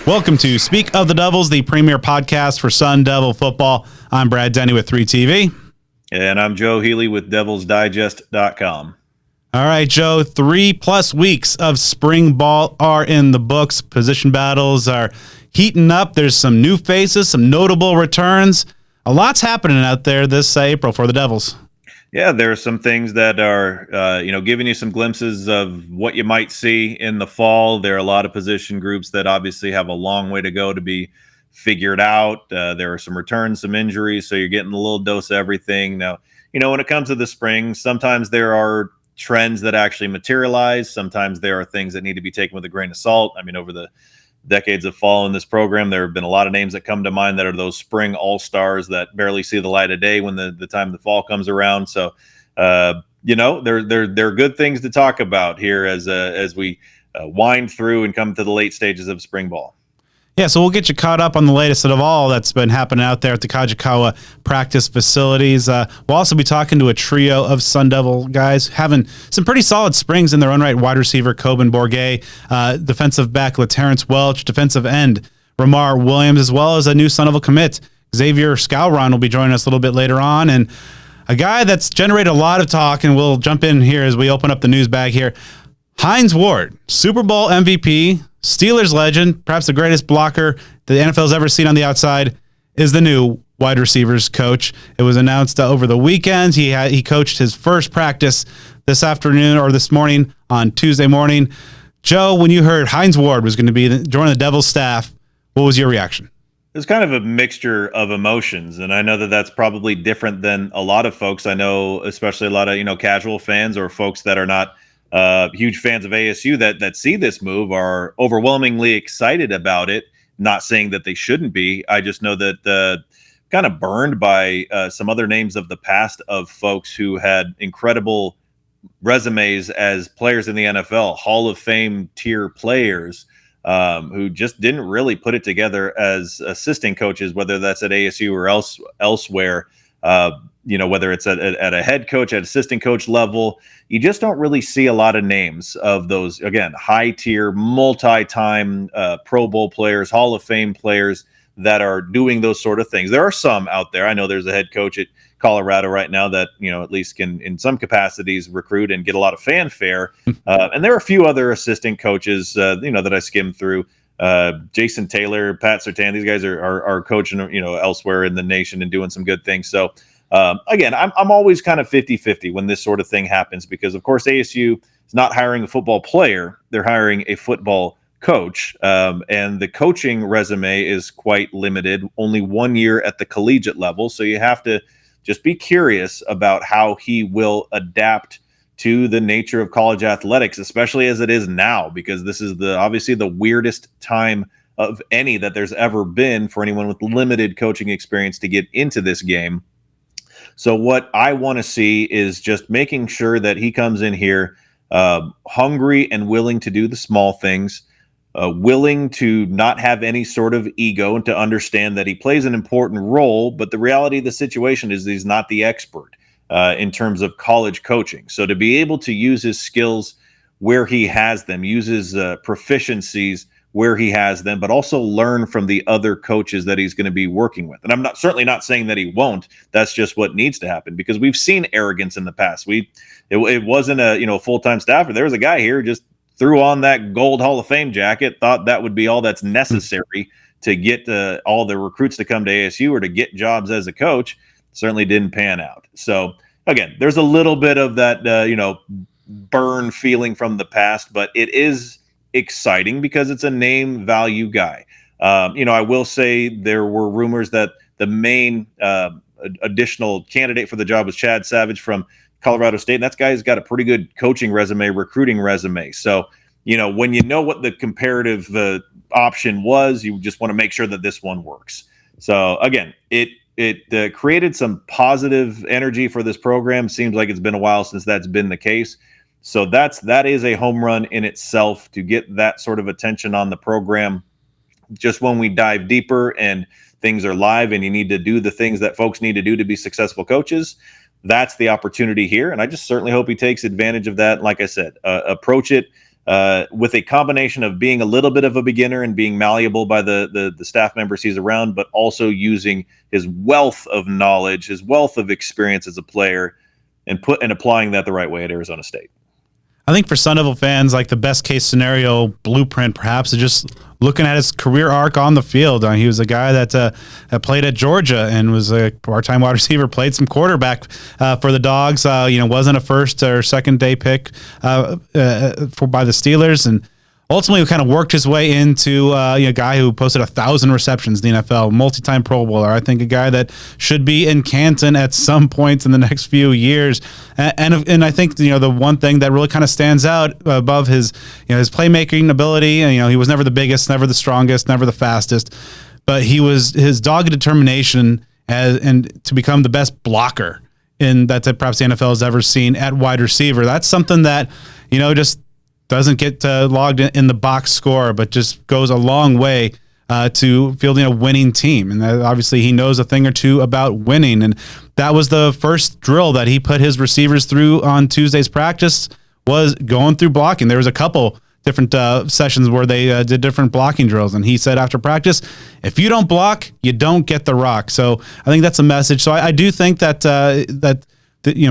Welcome to Speak of the Devils, the premier podcast for Sun Devil football. I'm Brad Denny with 3TV. And I'm Joe Healy with devilsdigest.com. All right, Joe, 3+ weeks of spring ball are in the books. Position battles are heating up. There's some new faces, some notable returns. A lot's happening out there this April for the Devils. Yeah, there are some things that are, giving you some glimpses of what you might see in the fall. There are a lot of position groups that obviously have a long way to go to be figured out. There are some returns, some injuries, so you're getting a little dose of everything. Now, when it comes to the spring, sometimes there are trends that actually materialize. Sometimes there are things that need to be taken with a grain of salt. I mean, over the decades of following this program, there have been a lot of names that come to mind that are those spring all-stars that barely see the light of day when the time the fall comes around. So, there are good things to talk about here as we wind through and come to the late stages of spring ball. Yeah, so we'll get you caught up on the latest of all that's been happening out there at the Kajikawa practice facilities. We'll also be talking to a trio of Sun Devil guys having some pretty solid springs in their own right. Wide receiver Coben, Bourguet, defensive back Laterrance Welch, defensive end Ramar Williams, as well as a new Sun Devil commit. Xavier Skowron will be joining us a little bit later on, and a guy that's generated a lot of talk, and we'll jump in here as we open up the news bag here. Hines Ward, Super Bowl MVP, Steelers legend, perhaps the greatest blocker the NFL's ever seen on the outside, is the new wide receivers coach. It was announced over the weekend. He coached his first practice this afternoon or this morning on Tuesday morning. Joe, when you heard Hines Ward was going to be joining the Devils staff, what was your reaction? It's kind of a mixture of emotions, and I know that that's probably different than a lot of folks. I know, especially a lot of casual fans or folks that are not huge fans of ASU that see this move are overwhelmingly excited about it. Not saying that they shouldn't be. I just know that kind of burned by some other names of the past of folks who had incredible resumes as players in the NFL, Hall of Fame tier players who just didn't really put it together as assistant coaches, whether that's at ASU or elsewhere. Whether it's at a head coach, at assistant coach level, you just don't really see a lot of names of those, again, high tier, multi-time Pro Bowl players, Hall of Fame players that are doing those sort of things. There are some out there. I know there's a head coach at Colorado right now that, at least can, in some capacities, recruit and get a lot of fanfare. And there are a few other assistant coaches, that I skimmed through. Jason Taylor, Pat Surtain, these guys are coaching, elsewhere in the nation and doing some good things. So, again, I'm always kind of 50-50 when this sort of thing happens, because of course ASU is not hiring a football player. They're hiring a football coach. And the coaching resume is quite limited, only 1 year at the collegiate level. So you have to just be curious about how he will adapt to the nature of college athletics, especially as it is now, because this is obviously the weirdest time of any that there's ever been for anyone with limited coaching experience to get into this game. So what I want to see is just making sure that he comes in here hungry and willing to do the small things, willing to not have any sort of ego and to understand that he plays an important role. But the reality of the situation is he's not the expert in terms of college coaching. So to be able to use his skills where he has them, use his proficiencies where he has them, but also learn from the other coaches that he's going to be working with. And I'm certainly not saying that he won't. That's just what needs to happen, because we've seen arrogance in the past. It wasn't a full-time staffer. There was a guy here who just threw on that gold Hall of Fame jacket, thought that would be all that's necessary to get all the recruits to come to ASU or to get jobs as a coach. Certainly didn't pan out. So again, there's a little bit of that burn feeling from the past, but it is exciting because it's a name value guy. I will say there were rumors that the main additional candidate for the job was Chad Savage from Colorado State. And that guy's got a pretty good coaching resume, recruiting resume. So, when you know what the comparative option was, you just want to make sure that this one works. So again, it created some positive energy for this program. Seems like it's been a while since that's been the case. So that is a home run in itself to get that sort of attention on the program. Just when we dive deeper and things are live and you need to do the things that folks need to do to be successful coaches, that's the opportunity here. And I just certainly hope he takes advantage of that. Like I said, approach it with a combination of being a little bit of a beginner and being malleable by the staff members he's around, but also using his wealth of knowledge, his wealth of experience as a player, and applying that the right way at Arizona State. I think for Sun Devil fans, like the best case scenario blueprint, perhaps, is just looking at his career arc on the field. He was a guy that played at Georgia and was a part-time wide receiver, played some quarterback for the Dogs. Wasn't a first or second day pick by the Steelers, and ultimately kind of worked his way into a guy who posted 1,000 receptions in the NFL, multi-time Pro Bowler. I think a guy that should be in Canton at some point in the next few years. And I think the one thing that really kind of stands out above his his playmaking ability. He was never the biggest, never the strongest, never the fastest, but his dogged determination and to become the best blocker that perhaps the NFL has ever seen at wide receiver. That's something that just doesn't get logged in the box score, but just goes a long way to fielding a winning team. And obviously he knows a thing or two about winning. And that was the first drill that he put his receivers through on Tuesday's practice, was going through blocking. There was a couple different sessions where they did different blocking drills. And he said after practice, if you don't block, you don't get the rock. So I think that's a message. So I do think that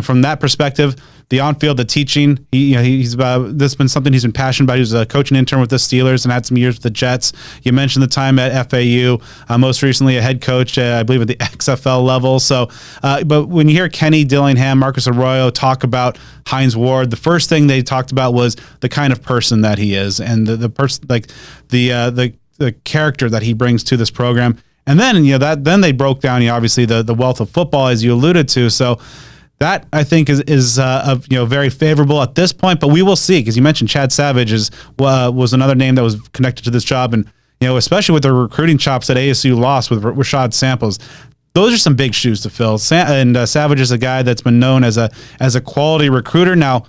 from that perspective, the on-field, the teaching, this has been something he's been passionate about. He was a coaching intern with the Steelers and had some years with the Jets. You mentioned the time at FAU, most recently a head coach, I believe at the XFL level. So, but when you hear Kenny Dillingham, Marcus Arroyo talk about Hines Ward, the first thing they talked about was the kind of person that he is and the person, like the character that he brings to this program. And then then they broke down obviously the wealth of football, as you alluded to. So that I think is very favorable at this point, but we will see, because you mentioned Chad Savage was another name that was connected to this job, and especially with the recruiting chops that ASU lost with Rashad Samples, those are some big shoes to fill. And Savage is a guy that's been known as a quality recruiter. Now,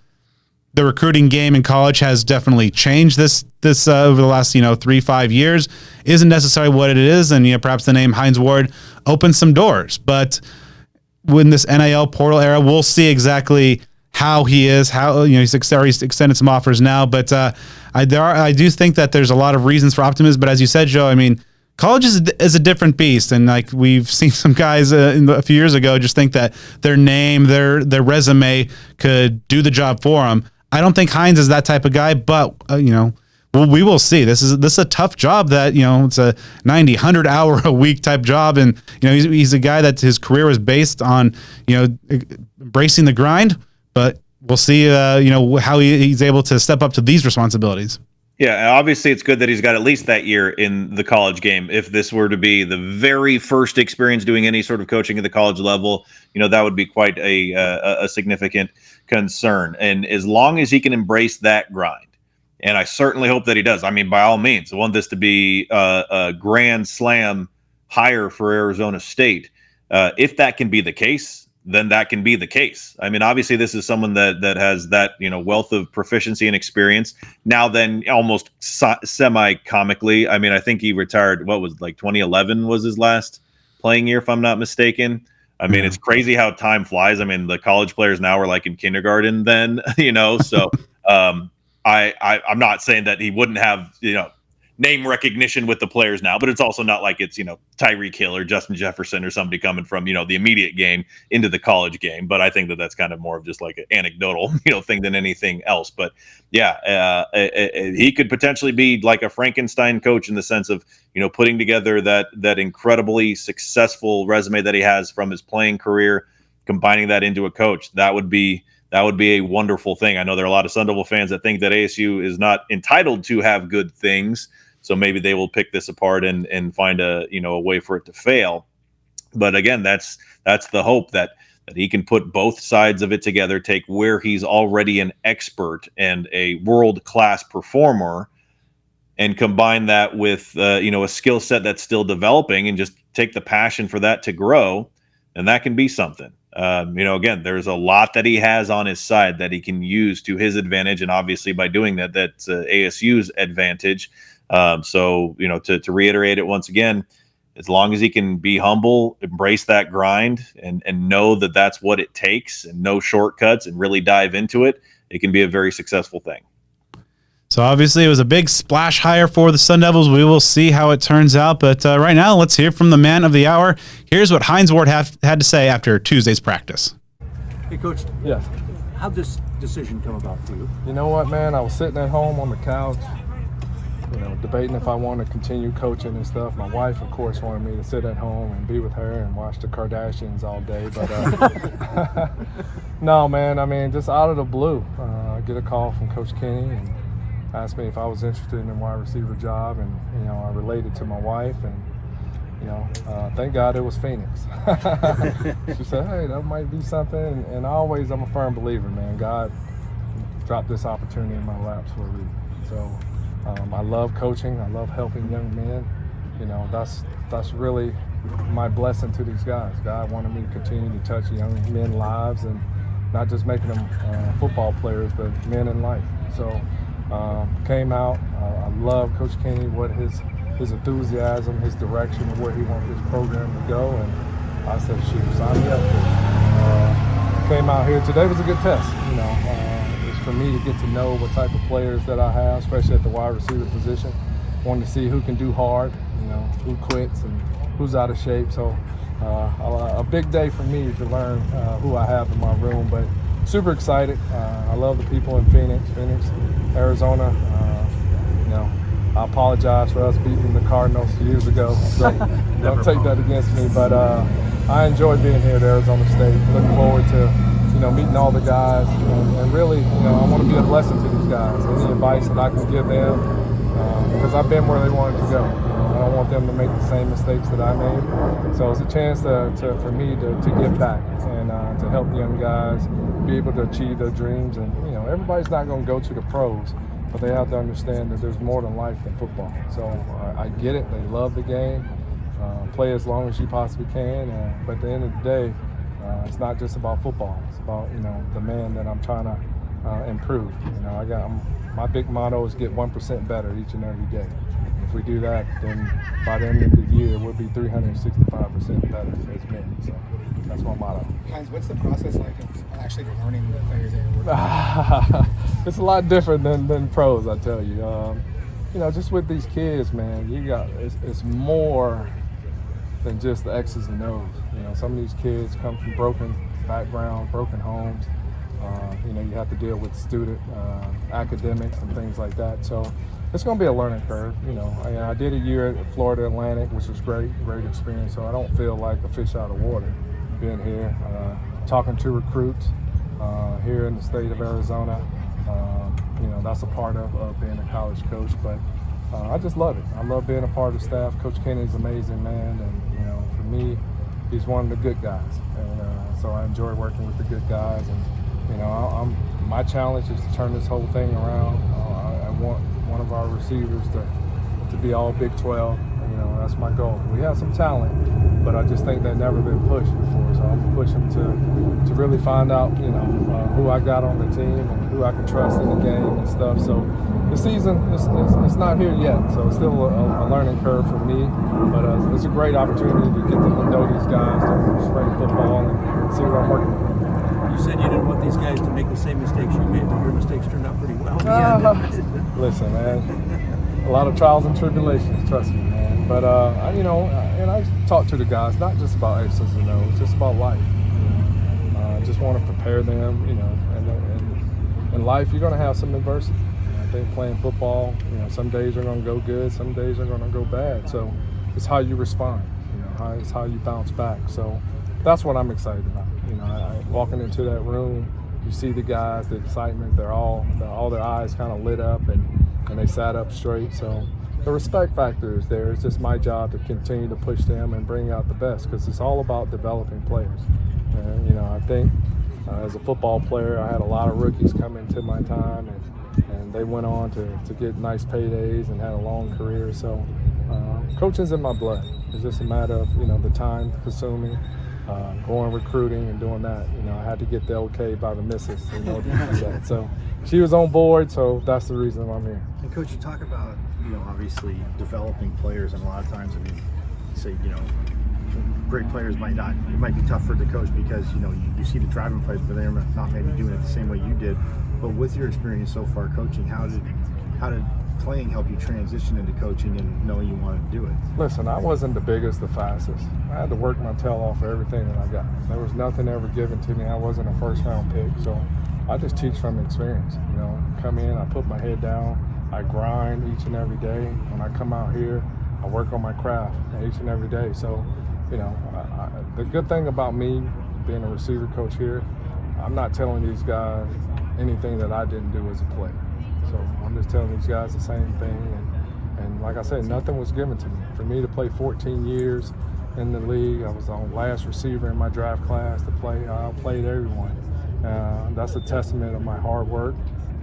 the recruiting game in college has definitely changed this over the last 3-5 years. Isn't necessarily what it is, and perhaps the name Hines Ward opens some doors, but in this NIL portal era, we'll see exactly how he is, he's extended some offers now, but I do think that there's a lot of reasons for optimism. But as you said, Joe, college is a different beast, and like we've seen some guys a few years ago just think that their name, their resume could do the job for them. I don't think Hines is that type of guy, but well, we will see. This is a tough job that, it's a 90, 100 hour a week type job. And, he's a guy that his career was based on, embracing the grind, but we'll see, how he's able to step up to these responsibilities. Yeah, obviously it's good that he's got at least that year in the college game. If this were to be the very first experience doing any sort of coaching at the college level, that would be quite a significant concern. And as long as he can embrace that grind, and I certainly hope that he does. By all means, I want this to be a grand slam hire for Arizona State. If that can be the case, then that can be the case. Obviously, this is someone that has that wealth of proficiency and experience. Now, then, almost semi-comically, I think he retired. What was 2011 was his last playing year, if I'm not mistaken. It's crazy how time flies. The college players now are like in kindergarten then, So. I'm not saying that he wouldn't have, name recognition with the players now, but it's also not like it's, Tyreek Hill or Justin Jefferson or somebody coming from, the immediate game into the college game. But I think that that's kind of more of just like an anecdotal, thing than anything else. But yeah, he could potentially be like a Frankenstein coach in the sense of, putting together that incredibly successful resume that he has from his playing career, combining that into a coach. That would be a wonderful thing. I know there are a lot of Sun Devil fans that think that ASU is not entitled to have good things, so maybe they will pick this apart and find a way for it to fail. But again, that's the hope that he can put both sides of it together, take where he's already an expert and a world-class performer, and combine that with a skill set that's still developing, and just take the passion for that to grow, and that can be something. Again, there's a lot that he has on his side that he can use to his advantage. And obviously by doing that's ASU's advantage. So, to reiterate it once again, as long as he can be humble, embrace that grind and know that that's what it takes and no shortcuts and really dive into it, it can be a very successful thing. So obviously it was a big splash hire for the Sun Devils. We will see how it turns out. But right now, let's hear from the man of the hour. Here's what Hines Ward had to say after Tuesday's practice. Hey, Coach. Yes. How'd this decision come about for you? You know what, man? I was sitting at home on the couch, debating if I wanted to continue coaching and stuff. My wife, of course, wanted me to sit at home and be with her and watch the Kardashians all day. But no, man, I mean, just out of the blue, I get a call from Coach Kenny and asked me if I was interested in a wide receiver job. And, I related to my wife and, thank God it was Phoenix. She said, hey, that might be something. And I'm a firm believer, man. God dropped this opportunity in my laps for a reason. So I love coaching. I love helping young men. That's really my blessing to these guys. God wanted me to continue to touch young men's lives and not just making them football players, but men in life. So came out. I love Coach Kenny, what his enthusiasm, his direction, and where he wanted his program to go. And I said, shoot, sign me up for it. Came out here. Today was a good test. It's for me to get to know what type of players that I have, especially at the wide receiver position. Wanted to see who can do hard, who quits and who's out of shape. So a big day for me to learn who I have in my room, but super excited. I love the people in Phoenix, Arizona. I apologize for us beating the Cardinals years ago, so don't take that against me. But I enjoy being here at Arizona State. Looking forward to meeting all the guys, and really, I want to be a blessing to these guys. Any advice that I can give them, because I've been where they wanted to go. I don't want them to make the same mistakes that I made. So it's a chance for me to give back and to help young guys be able to achieve their dreams. And everybody's not going to go to the pros, but they have to understand that there's more than life than football. So I get it. They love the game. Play as long as you possibly can. But at the end of the day, it's not just about football. It's about the man that I'm trying to improve. My big motto is get 1% better each and every day. If we do that, then by the end of the year, we'll be 365% better as men. So that's my motto. Hines, what's the process like of actually learning the players there? It's a lot different than pros, I tell you. Just with these kids, man, it's more than just the X's and O's. Some of these kids come from broken backgrounds, broken homes. You have to deal with student academics and things like that. So it's going to be a learning curve. I did a year at Florida Atlantic, which was great experience. So I don't feel like a fish out of water being here, talking to recruits here in the state of Arizona. That's a part of being a college coach. But I just love it. I love being a part of the staff. Coach Kenny's an amazing man, and for me, he's one of the good guys. And so I enjoy working with the good guys. And my challenge is to turn this whole thing around. I want one of our receivers to be all Big 12. That's my goal. We have some talent, but I just think they've never been pushed before. So I'm gonna push them to really find out, who I got on the team and who I can trust in the game and stuff. So the season it's not here yet, so it's still a learning curve for me. But it's a great opportunity to get them to know these guys, to spring football, and see what I'm working with. You said you didn't want these guys to make the same mistakes you made, but your mistakes turned out pretty well. Listen, man, a lot of trials and tribulations, trust me, man. But and I talk to the guys, not just about X's and O's, just about life. I just want to prepare them, and in life you're going to have some adversity. I think playing football, some days are going to go good, some days are going to go bad. So it's how you respond, it's how you bounce back. So that's what I'm excited about. Walking into that room, you see the guys, the excitement. They're all their eyes kind of lit up, and they sat up straight. So the respect factor is there. It's just my job to continue to push them and bring out the best, because it's all about developing players. And I think as a football player, I had a lot of rookies come into my time, and they went on to get nice paydays and had a long career. So coaching's in my blood. It's just a matter of the time consuming. Going recruiting and doing that, I had to get the okay by the missus in order to do that. So she was on board, so that's the reason I'm here. And Coach, you talk about obviously developing players, and a lot of times, say great players might be tough for the coach because you see the driving plays, but they're not maybe doing it the same way you did. But with your experience so far coaching, how how did playing help you transition into coaching and knowing you wanted to do it? Listen, I wasn't the biggest, the fastest. I had to work my tail off for everything that I got. There was nothing ever given to me. I wasn't a first-round pick, so I just teach from experience. Come in, I put my head down, I grind each and every day. When I come out here, I work on my craft each and every day. So, the good thing about me being a receiver coach here, I'm not telling these guys anything that I didn't do as a player. So I'm just telling these guys the same thing. And like I said, nothing was given to me. For me to play 14 years in the league, I was the last receiver in my draft class to play. I played everyone. That's a testament of my hard work,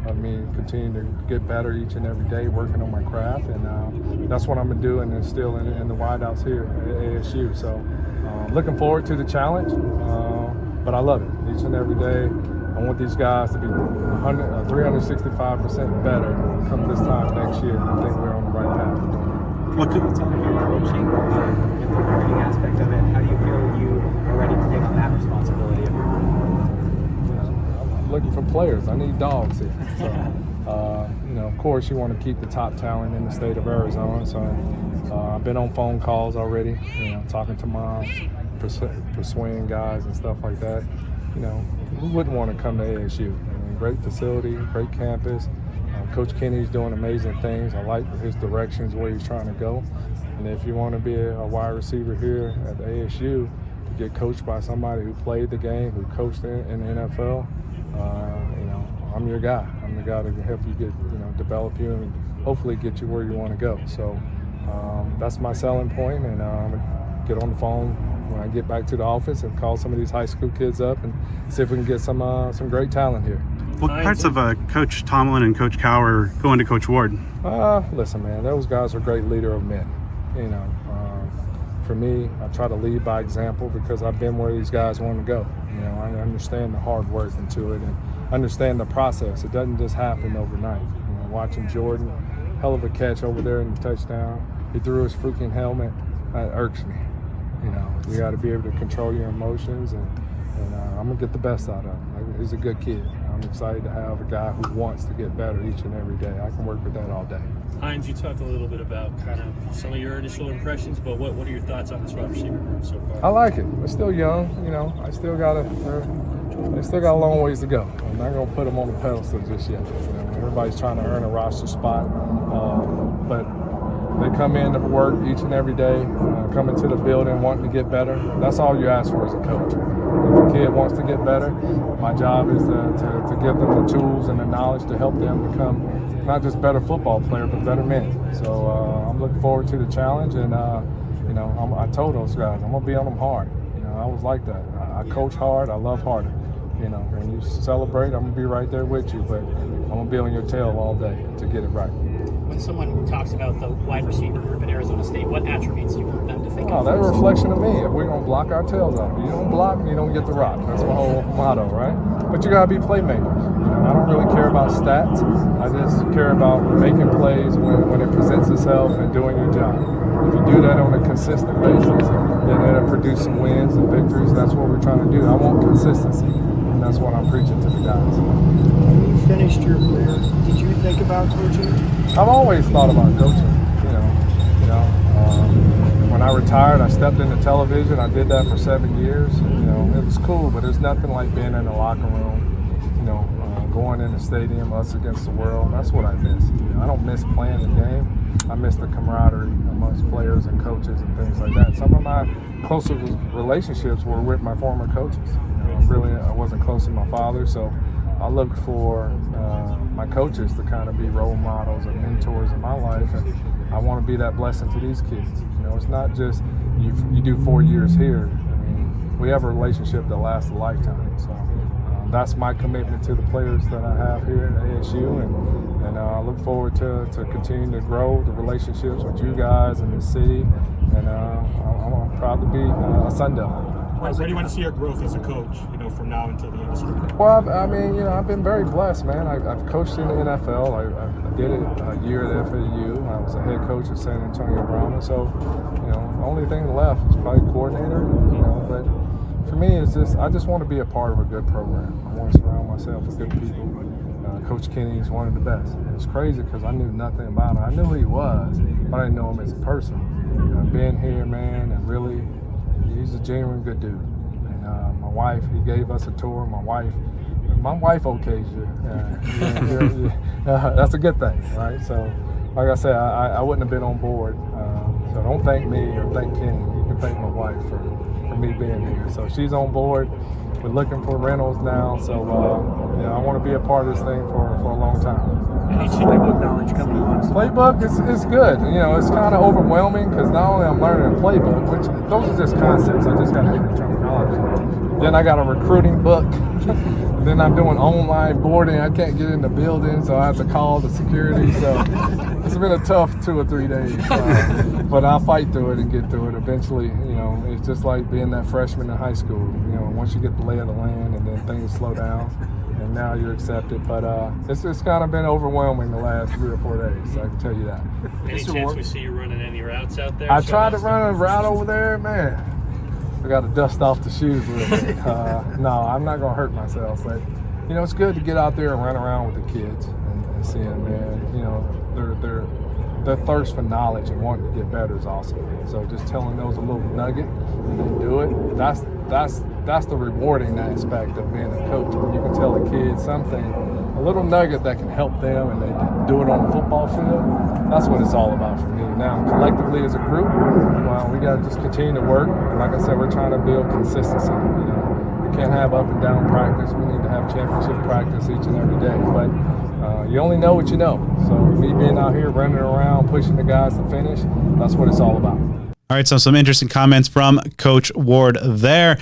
of me continuing to get better each and every day, working on my craft. And that's what I'm going to do and instill in the wideouts here at ASU. So looking forward to the challenge, but I love it each and every day. I want these guys to be 365% better come this time next year. I think we're on the right path to doing it. What could talk about your coaching and the learning aspect of it? How do you feel you are ready to take on that responsibility? I'm looking for players. I need dogs here. So, of course, you want to keep the top talent in the state of Arizona. So I've been on phone calls already, talking to moms, persuading guys and stuff like that. Who wouldn't want to come to ASU? Great facility, great campus. Coach Kenny's doing amazing things. I like his directions, where he's trying to go. And if you want to be a wide receiver here at the ASU, to get coached by somebody who played the game, who coached in the NFL, I'm your guy. I'm the guy to help you get, develop you and hopefully get you where you want to go. So that's my selling point, and I'm gonna get on the phone when I get back to the office and call some of these high school kids up and see if we can get some great talent here. What parts of Coach Tomlin and Coach Cowher going to Coach Ward? Listen, man, those guys are great leader of men. For me, I try to lead by example because I've been where these guys want to go. I understand the hard work into it and understand the process. It doesn't just happen overnight. Watching Jordan, hell of a catch over there in the touchdown. He threw his freaking helmet. That irks me. You got to be able to control your emotions, and I'm going to get the best out of him. He's a good kid. I'm excited to have a guy who wants to get better each and every day. I can work with that all day. Hines, you talked a little bit about kind of some of your initial impressions, but what are your thoughts on this wide receiver group so far? I like it. We're still young. They still got a long ways to go. I'm not going to put them on the pedestal just yet. Everybody's trying to earn a roster spot, but they come in to work each and every day, come into the building wanting to get better. That's all you ask for as a coach. If a kid wants to get better, my job is to give them the tools and the knowledge to help them become not just better football player, but better men. So I'm looking forward to the challenge, and I told those guys I'm gonna be on them hard. I was like that. I coach hard. I love harder. When you celebrate, I'm gonna be right there with you, but I'm gonna be on your tail all day to get it right. When someone talks about the wide receiver group at Arizona State, what attributes do you want them to think of? That's a reflection of me. If we're going to block our tails off, you don't block, you don't get the rock. That's my whole motto, right? But you got to be playmakers. I don't really care about stats. I just care about making plays when it presents itself and doing your job. If you do that on a consistent basis, then it'll produce some wins and victories. That's what we're trying to do. I want consistency, and that's what I'm preaching to the guys. When you finished your career, did you think about coaching? I've always thought about coaching. When I retired, I stepped into television. I did that for 7 years. It was cool, but there's nothing like being in the locker room. Going in the stadium, us against the world. That's what I miss. I don't miss playing the game. I miss the camaraderie amongst players and coaches and things like that. Some of my closest relationships were with my former coaches. I wasn't close to my father, so I looked for my coaches to kind of be role models and mentors in my life, and I want to be that blessing to these kids. It's not just you do 4 years here. We have a relationship that lasts a lifetime. So that's my commitment to the players that I have here at ASU, and I look forward to continuing to grow the relationships with you guys in the city, and I'm proud to be a Sun Devil. Where do you want to see your growth as a coach, from now until the end of the spring? Well, I've been very blessed, man. I've coached in the NFL. I did it a year at FAU. I was a head coach at San Antonio Brahma. So, the only thing left is probably coordinator, but for me, it's just I just want to be a part of a good program. I want to surround myself with good people. Coach Kenny's one of the best. And it's crazy because I knew nothing about him. I knew who he was, but I didn't know him as a person. Being here, man, and really, he's a genuine good dude. And my wife, he gave us a tour. My wife okays you. That's a good thing, right? So, like I said, I wouldn't have been on board. So don't thank me or thank Kenny. You can thank my wife for me being here. So she's on board. We're looking for rentals now. So I want to be a part of this thing for a long time. Any playbook knowledge coming on? Playbook is good. It's kind of overwhelming because not only I'm learning a playbook, which those are just concepts. I just got to get the terminology. Then I got a recruiting book. Then I'm doing online boarding. I can't get in the building, so I have to call the security. So it's been a tough 2 or 3 days. But I'll fight through it and get through it. Eventually, it's just like being that freshman in high school. Once you get the lay of the land and then things slow down, and now you're accepted. But it's kind of been overwhelming the last 3 or 4 days, so I can tell you that. Any chance we see you running any routes out there? I tried to run a route over there, man. I got to dust off the shoes a little bit. No, I'm not going to hurt myself. But, it's good to get out there and run around with the kids and see them, man. Their thirst for knowledge and wanting to get better is awesome. So just telling those a little nugget and they do it, that's the rewarding aspect of being a coach. When you can tell a kid something, a little nugget that can help them and they can do it on the football field, that's what it's all about for me. Now, collectively as a group, we got to just continue to work. And like I said, we're trying to build consistency. We can't have up and down practice. We need to have championship practice each and every day. But you only know what you know. So me being out here running around, pushing the guys to finish, that's what it's all about. All right, so some interesting comments from Coach Ward there.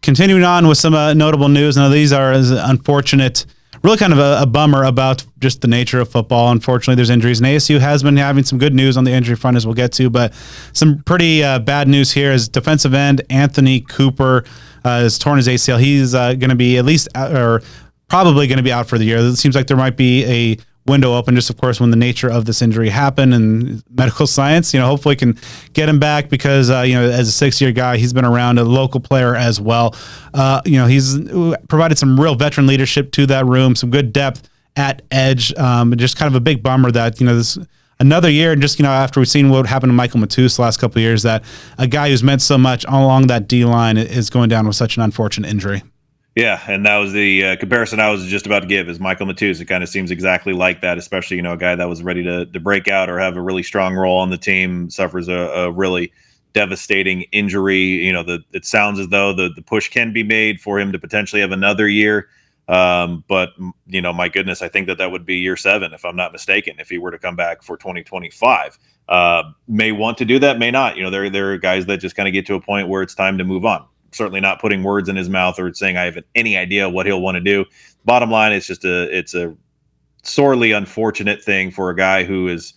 Continuing on with some notable news. Now, these are unfortunate, really kind of a bummer about just the nature of football. Unfortunately, there's injuries, and ASU has been having some good news on the injury front, as we'll get to, but some pretty bad news here is defensive end Anthony Cooper has torn his ACL. He's going to be at least or probably going to be out for the year. It seems like there might be a window open, just of course when the nature of this injury happened, and medical science, hopefully can get him back because, as a 6-year guy, he's been around, a local player as well. He's provided some real veteran leadership to that room, some good depth at edge. Just kind of a big bummer that, this another year, and just, after we've seen what happened to Michael Matus the last couple of years, that a guy who's meant so much along that D line is going down with such an unfortunate injury. Yeah, and that was the comparison I was just about to give is Michael Matus. It kind of seems exactly like that, especially, a guy that was ready to break out or have a really strong role on the team suffers a really devastating injury. It sounds as though the push can be made for him to potentially have another year. But, my goodness, I think that would be year 7, if I'm not mistaken, if he were to come back for 2025. May want to do that, may not. There are guys that just kind of get to a point where it's time to move on. Certainly not putting words in his mouth or saying I have any idea what he'll want to do. Bottom line, it's it's a sorely unfortunate thing for a guy who is,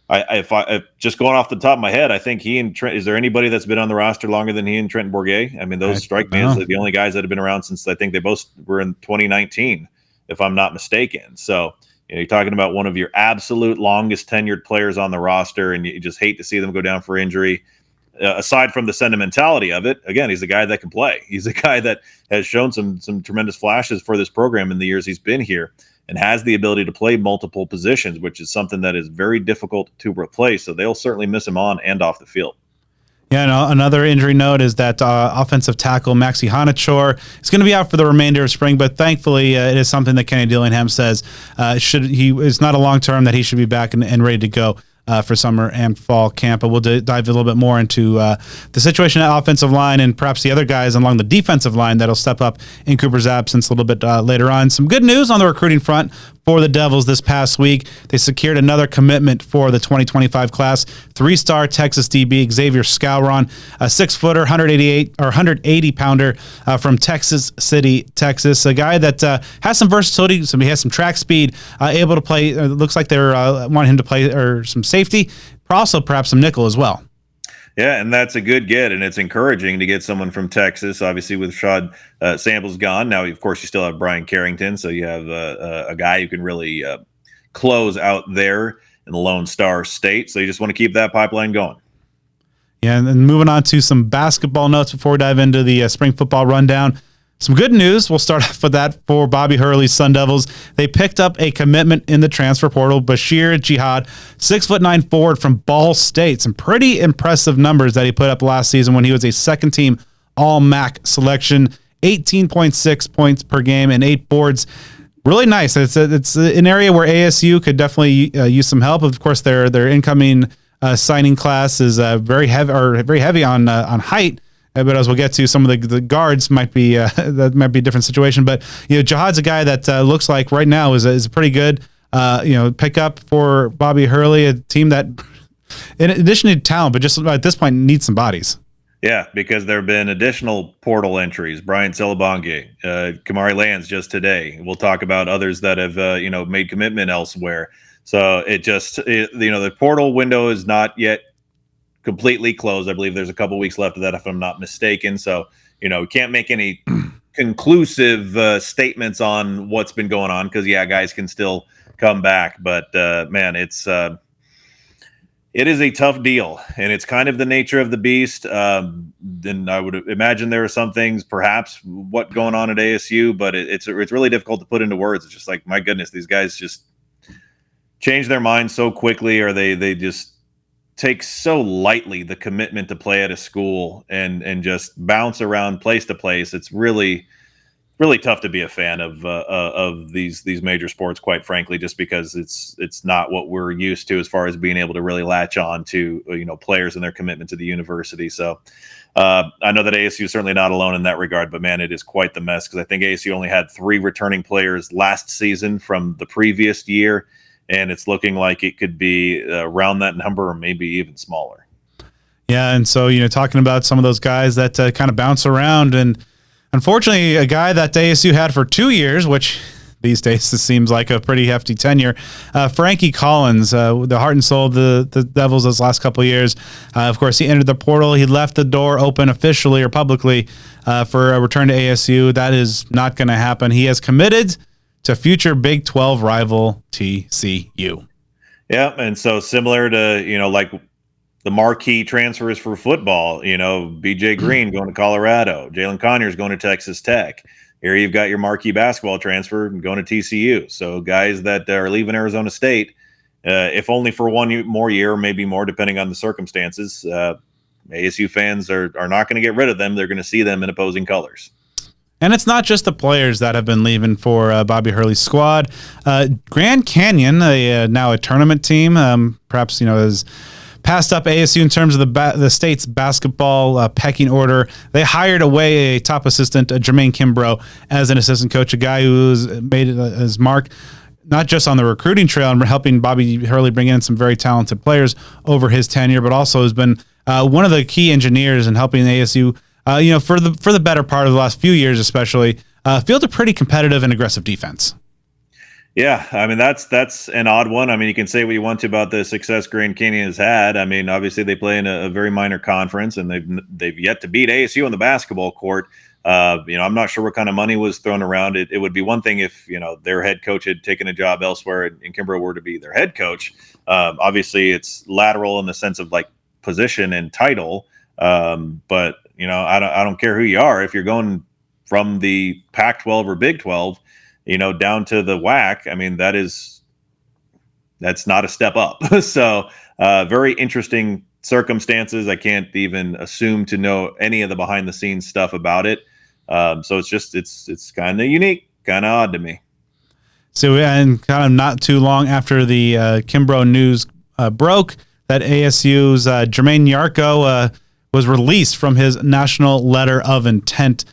if just going off the top of my head, I think he and Trent, is there anybody that's been on the roster longer than he and Trenton Bourguet? I mean, those strike me as the only guys that have been around since I think they both were in 2019, if I'm not mistaken. So, you're talking about one of your absolute longest tenured players on the roster, and you just hate to see them go down for injury. Aside from the sentimentality of it, again, he's a guy that can play. He's a guy that has shown some tremendous flashes for this program in the years he's been here and has the ability to play multiple positions, which is something that is very difficult to replace. So they'll certainly miss him on and off the field. Yeah, no, another injury note is that offensive tackle Maxi Hanachor is going to be out for the remainder of spring, but thankfully it is something that Kenny Dillingham says it's not a long term, that he should be back and ready to go for summer and fall camp. But we'll dive a little bit more into the situation at offensive line and perhaps the other guys along the defensive line that'll step up in Cooper's absence a little bit later on. Some good news on the recruiting front for the Devils this past week. They secured another commitment for the 2025 class. 3-star Texas DB Xavier Skowron, a 6-footer, 180 pounder from Texas City, Texas. A guy that has some versatility, he has some track speed, able to play. Looks like they're wanting him to play or some safety, but also perhaps some nickel as well. Yeah, and that's a good get, and it's encouraging to get someone from Texas. Obviously, with Shad Samples gone, now of course you still have Brian Carrington, so you have a guy who can really close out there in the Lone Star State. So you just want to keep that pipeline going. Yeah, and then moving on to some basketball notes before we dive into the spring football rundown. Some good news. We'll start off with that for Bobby Hurley's Sun Devils. They picked up a commitment in the transfer portal, Bashir Jihad, 6'9" forward from Ball State. Some pretty impressive numbers that he put up last season when he was a second-team All-MAC selection, 18.6 points per game and 8 boards. Really nice. It's an area where ASU could definitely use some help. Of course, their incoming signing class is very heavy on height. But as we'll get to, some of the guards might be that might be a different situation. But Jihad's a guy that looks like right now is a pretty good pickup for Bobby Hurley, a team that, in addition to talent, but just at this point needs some bodies. Yeah, because there have been additional portal entries. Brian Celebonge, Kamari Lands just today. We'll talk about others that have made commitment elsewhere. So the portal window is not yet completely closed. I believe there's a couple weeks left of that, if I'm not mistaken. So, we can't make any conclusive statements on what's been going on because, guys can still come back. But, man, it is a tough deal, and it's kind of the nature of the beast. Then I would imagine there are some things, perhaps, what going on at ASU, but it's really difficult to put into words. It's just like, my goodness, these guys just change their minds so quickly, or they just take so lightly the commitment to play at a school and just bounce around place to place. It's really, really tough to be a fan of these major sports, quite frankly, just because it's not what we're used to as far as being able to really latch on to players and their commitment to the university. So I know that ASU is certainly not alone in that regard, but man, it is quite the mess because I think ASU only had 3 returning players last season from the previous year. And it's looking like it could be around that number or maybe even smaller. Yeah, and so, talking about some of those guys that kind of bounce around, and unfortunately, a guy that ASU had for 2 years, which these days this seems like a pretty hefty tenure, Frankie Collins, the heart and soul of the Devils those last couple of years. Of course, he entered the portal. He left the door open officially or publicly for a return to ASU. That is not going to happen. He has committed to future Big 12 rival TCU. Yeah, and so similar to, like the marquee transfers for football, BJ Green going to Colorado, Jalen Conyers going to Texas Tech. Here you've got your marquee basketball transfer going to TCU. So guys that are leaving Arizona State, if only for one more year, maybe more, depending on the circumstances, ASU fans are not going to get rid of them. They're going to see them in opposing colors. And it's not just the players that have been leaving for Bobby Hurley's squad. Grand Canyon, now a tournament team, perhaps has passed up ASU in terms of the state's basketball pecking order. They hired away a top assistant, Jermaine Kimbrough, as an assistant coach, a guy who's made his mark not just on the recruiting trail and helping Bobby Hurley bring in some very talented players over his tenure, but also has been one of the key engineers in helping ASU for the better part of the last few years, especially, field a pretty competitive and aggressive defense. Yeah, I mean, that's an odd one. I mean, you can say what you want to about the success Grand Canyon has had. I mean, obviously they play in a very minor conference, and they've yet to beat ASU on the basketball court. I'm not sure what kind of money was thrown around. It would be one thing if their head coach had taken a job elsewhere and Kimbrough were to be their head coach. Obviously, it's lateral in the sense of like position and title, but I don't care who you are. If you're going from the Pac-12 or Big 12, down to the WAC, I mean, that's not a step up. So very interesting circumstances. I can't even assume to know any of the behind the scenes stuff about it. So it's kind of unique, kind of odd to me. So, and kind of not too long after the Kimbrough news broke, that ASU's Jermaine Yarko was released from his national letter of intent.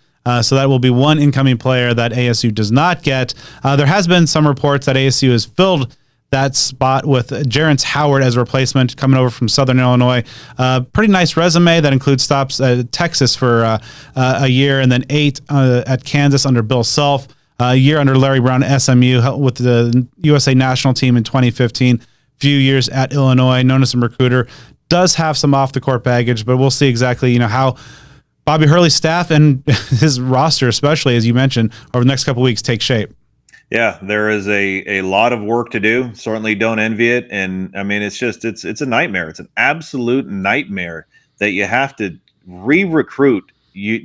So that will be one incoming player that ASU does not get. There has been some reports that ASU has filled that spot with Jerrance Howard as a replacement coming over from Southern Illinois. Pretty nice resume that includes stops at Texas for a year and then 8 at Kansas under Bill Self, a year under Larry Brown at SMU with the USA national team in 2015, few years at Illinois, known as some recruiter. Does have some off-the-court baggage, but we'll see exactly how Bobby Hurley's staff and his roster, especially, as you mentioned, over the next couple of weeks, take shape. Yeah, there is a lot of work to do. Certainly don't envy it. And I mean, it's a nightmare. It's an absolute nightmare that you have to re-recruit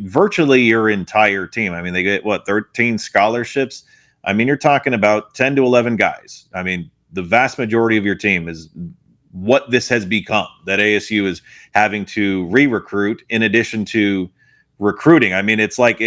virtually your entire team. I mean, they get 13 scholarships. I mean, you're talking about 10 to 11 guys. I mean, the vast majority of your team is what this has become, that ASU is having to re-recruit in addition to recruiting. I mean, it's like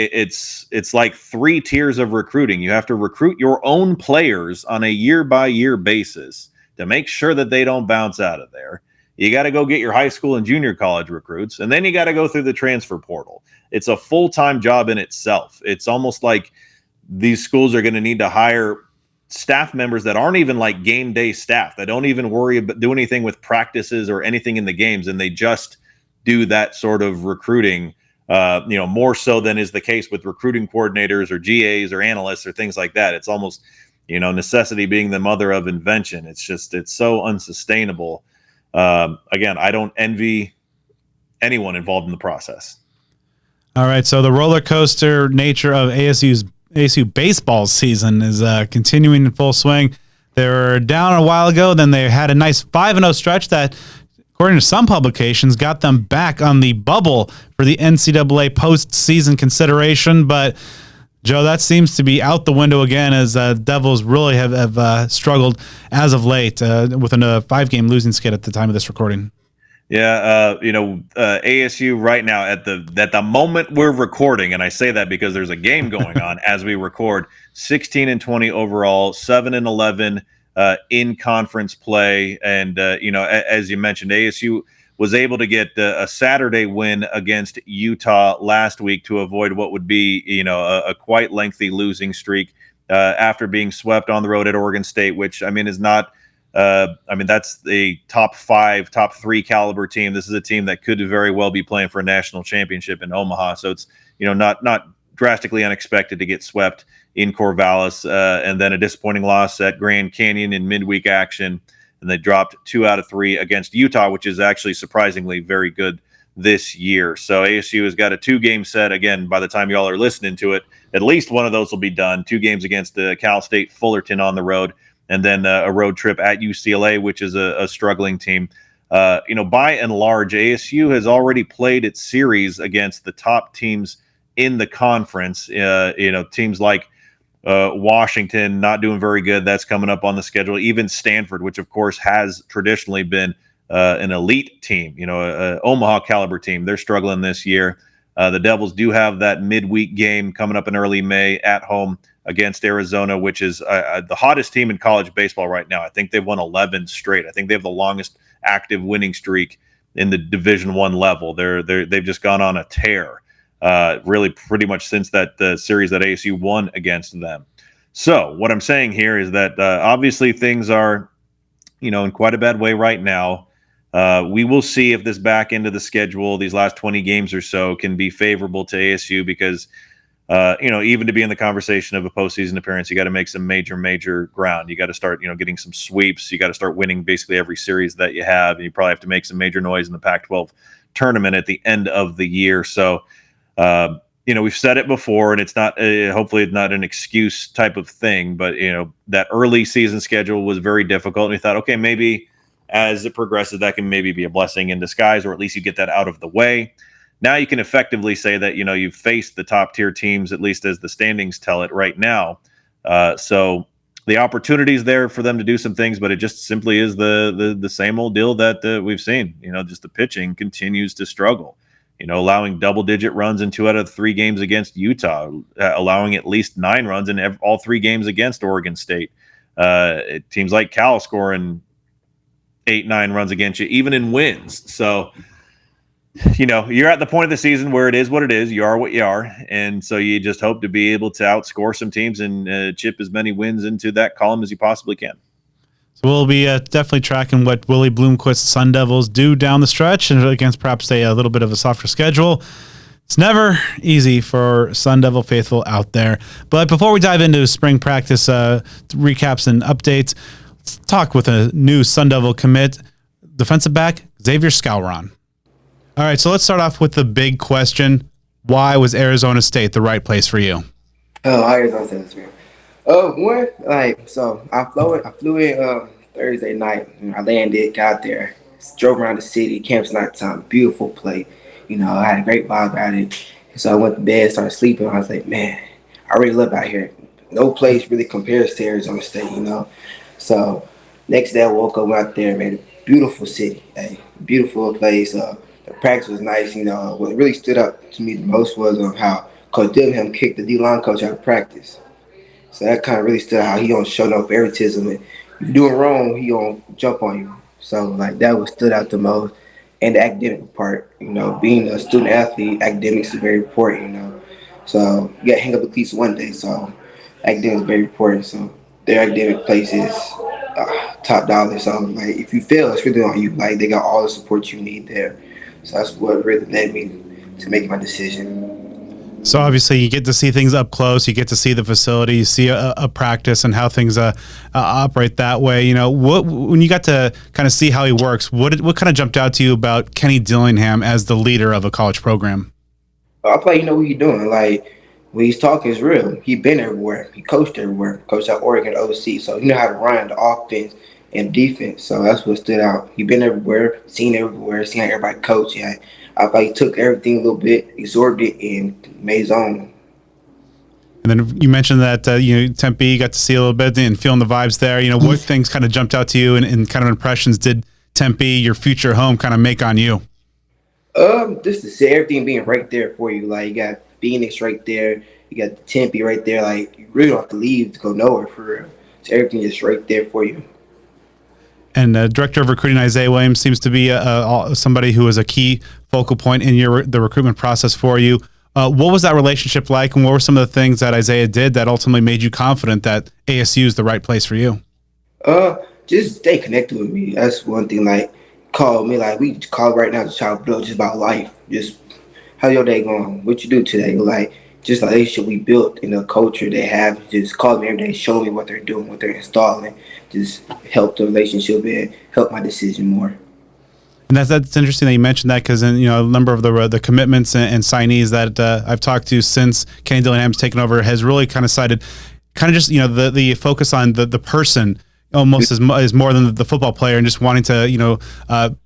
3 tiers of recruiting. You have to recruit your own players on a year-by-year basis to make sure that they don't bounce out of there. You got to go get your high school and junior college recruits, and then you got to go through the transfer portal. It's a full-time job in itself. It's almost like these schools are going to need to hire staff members that aren't even like game day staff, that don't even do anything with practices or anything in the games, and they just do that sort of recruiting, more so than is the case with recruiting coordinators or GAs or analysts or things like that. It's almost, necessity being the mother of invention. It's so unsustainable. Again, I don't envy anyone involved in the process. All right, so the roller coaster nature of ASU baseball season is continuing in full swing. They were down a while ago, then they had a nice 5-0 stretch that, according to some publications, got them back on the bubble for the NCAA postseason consideration. But, Joe, that seems to be out the window again, as Devils really have struggled as of late with a 5-game losing skid at the time of this recording. Yeah, ASU right now at the moment we're recording, and I say that because there's a game going on as we record. 16-20 overall, 7-11 in conference play, and as you mentioned, ASU was able to get a Saturday win against Utah last week to avoid what would be a quite lengthy losing streak after being swept on the road at Oregon State, which is not. That's the top 5, top 3 caliber team. This is a team that could very well be playing for a national championship in Omaha. So it's, not drastically unexpected to get swept in Corvallis, and then a disappointing loss at Grand Canyon in midweek action. And they dropped 2 out of 3 against Utah, which is actually surprisingly very good this year. So ASU has got a 2-game set. Again, by the time y'all are listening to it, at least one of those will be done. 2 games against Cal State Fullerton on the road, and then a road trip at UCLA, which is a struggling team. By and large, ASU has already played its series against the top teams in the conference. Teams like Washington not doing very good. That's coming up on the schedule. Even Stanford, which of course has traditionally been an elite team, a Omaha caliber team. They're struggling this year. The Devils do have that midweek game coming up in early May at home against Arizona, which is the hottest team in college baseball right now. I think they've won 11 straight. I think they have the longest active winning streak in the Division I level. They've just gone on a tear, really pretty much since the series that ASU won against them. So what I'm saying here is that obviously things are, in quite a bad way right now. We will see if this back end of the schedule, these last 20 games or so, can be favorable to ASU because, even to be in the conversation of a postseason appearance, you got to make some major ground. You got to start, getting some sweeps. You got to start winning basically every series that you have. And you probably have to make some major noise in the Pac-12 tournament at the end of the year. So, we've said it before, and it's not, hopefully it's not an excuse type of thing, but, that early season schedule was very difficult. And we thought, okay, maybe as it progresses, that can maybe be a blessing in disguise, or at least you get that out of the way. Now you can effectively say that, you've faced the top tier teams, at least as the standings tell it right now. So the opportunity is there for them to do some things, but it just simply is the same old deal that we've seen. Just the pitching continues to struggle. Allowing double-digit runs in 2 out of 3 games against Utah, allowing at least 9 runs in all 3 games against Oregon State. Teams like Cal scoring 8-9 runs against you, even in wins. So, you're at the point of the season where it is what it is. You are what you are. And so you just hope to be able to outscore some teams and chip as many wins into that column as you possibly can. So we'll be definitely tracking what Willie Bloomquist's Sun Devils do down the stretch and against perhaps a little bit of a softer schedule. It's never easy for Sun Devil faithful out there. But before we dive into spring practice recaps and updates, let's talk with a new Sun Devil commit, defensive back Xavier Skowron. All right, so let's start off with the big question. Why was Arizona State the right place for you? Arizona State. I flew in Thursday night. I landed, got there, drove around the city, camp's nighttime, beautiful place. I had a great vibe at it. So I went to bed, started sleeping. I was like, man, I really love out here. No place really compares to Arizona State, you know. So next day I woke up out there, man. Beautiful city, hey, beautiful place. The practice was nice, you know. What really stood out to me the most was how Coach Dillingham kicked the D-line coach out of practice. So that kind of really stood out. How he don't show no favoritism, and if you're doing wrong, he gonna jump on you. So like that was stood out the most. And the academic part, you know, being a student athlete, academics is very important, you know. So you got to hang up the cleats one day. So academics is very important. So their academic place is top dollar. So like if you fail, it's really on you. Like they got all the support you need there. So that's what really led me to make my decision. So obviously you get to see things up close. You get to see the facility, you see a practice and how things operate that way. You know, when you got to kind of see how he works, what kind of jumped out to you about Kenny Dillingham as the leader of a college program? I feel like you know what he's doing. Like when he's talking, it's real. He been everywhere. He coached everywhere. Coached at Oregon OC, so he know how to run the offense and defense. So that's what stood out. He been everywhere, seen how everybody coach. Yeah, I feel like he took everything a little bit, absorbed it, and made his own. And then you mentioned that Tempe, you got to see a little bit and feeling the vibes there. You know, what things kind of jumped out to you and kind of impressions did Tempe, your future home, kind of make on you? Just to see everything being right there for you. Like you got Phoenix right there, you got the Tempe right there. Like you really don't have to leave to go nowhere for real. So everything just right there for you. And Director of Recruiting Isaiah Williams seems to be somebody who is a key focal point in the recruitment process for you. What was that relationship like, and what were some of the things that Isaiah did that ultimately made you confident that ASU is the right place for you? Just stay connected with me. That's one thing. Like, call me. Like, we call right now to chat just about life. Just how your day going? What you do today? Like, just the relationship we built in the culture they have. Just call me every day, show me what they're doing, what they're installing. Just help the relationship and help my decision more. And that's interesting that you mentioned that, because a number of the commitments and signees that I've talked to since Kenny Dillingham's taken over has really kind of cited just the focus on the person almost is more than the football player, and just wanting to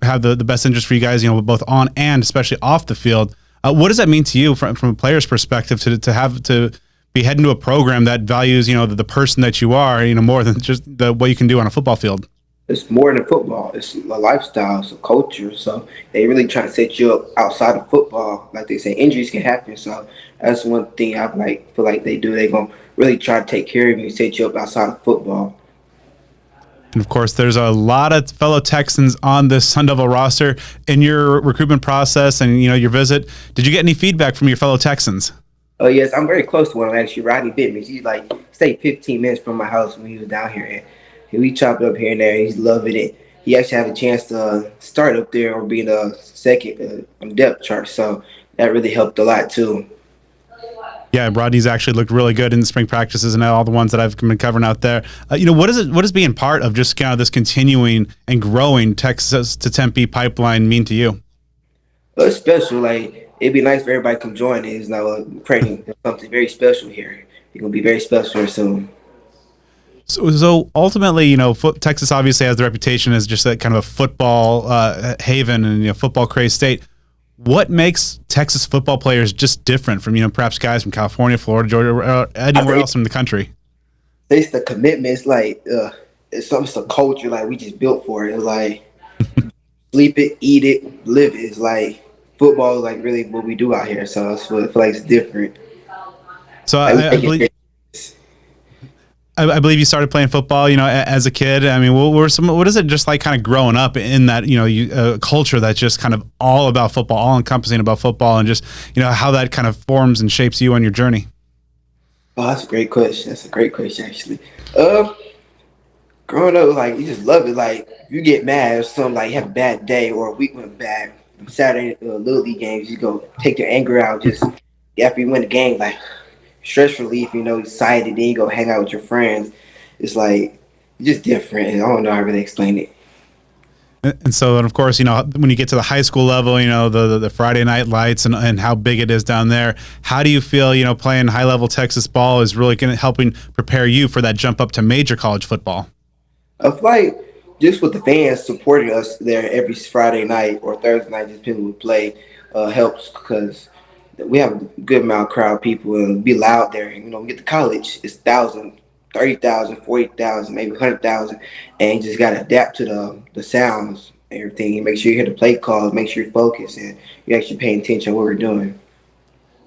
have the best interest for you guys, both on and especially off the field. What does that mean to you from a player's perspective to have to be heading to a program that values the person that you are more than just what you can do on a football field? It's more than football. It's a lifestyle. It's a culture. So they really try to set you up outside of football. Like they say, injuries can happen. So that's one thing I feel like they do. They're going to really try to take care of you and set you up outside of football. And of course, there's a lot of fellow Texans on this Sun Devil roster. In your recruitment process and your visit, did you get any feedback from your fellow Texans? Oh yes, I'm very close to one actually. Rodney Bittman. He's stayed 15 minutes from my house when he was down here. And we chopped up here and there. He's loving it. He actually had a chance to start up there or be in the second depth chart. So that really helped a lot too. Yeah, Rodney's actually looked really good in the spring practices and all the ones that I've been covering out there. What does being part of just kind of this continuing and growing Texas to Tempe pipeline mean to you? Well, it's special. It'd be nice for everybody to come join it. It's now creating something very special here. It's gonna be very special here soon. So ultimately, Texas obviously has the reputation as just a kind of a football haven and football crazed state. What makes Texas football players just different from perhaps guys from California, Florida, Georgia, or anywhere else in the country? It's the commitment. It's a culture we just built for it. It's sleep it, eat it, live it. It's football is really what we do out here. So I feel like it's different. So I believe you started playing football, as a kid. I mean, what is it just like kind of growing up in that, culture that's just kind of all about football, all encompassing about football, and just, how that kind of forms and shapes you on your journey? Oh, that's a great question. That's a great question, actually. Growing up, you just love it. If you get mad or something, have a bad day or a week went bad, Saturday Little League games, you go take your anger out just after you win the game, stress relief, excited, then you go hang out with your friends. It's just different. And I don't know how to really explain it. And so, and of course, when you get to the high school level, the Friday night lights and how big it is down there, how do you feel, playing high level Texas ball is really helping prepare you for that jump up to major college football? I feel like just with the fans supporting us there every Friday night or Thursday night, just people who play, helps because we have a good amount of crowd people and be loud there. You know, we get to college, it's 1,000, 30,000, 40,000, maybe 100,000, and you just got to adapt to the sounds and everything. And make sure you hear the play calls, make sure you're focused, and you're actually paying attention to what we're doing.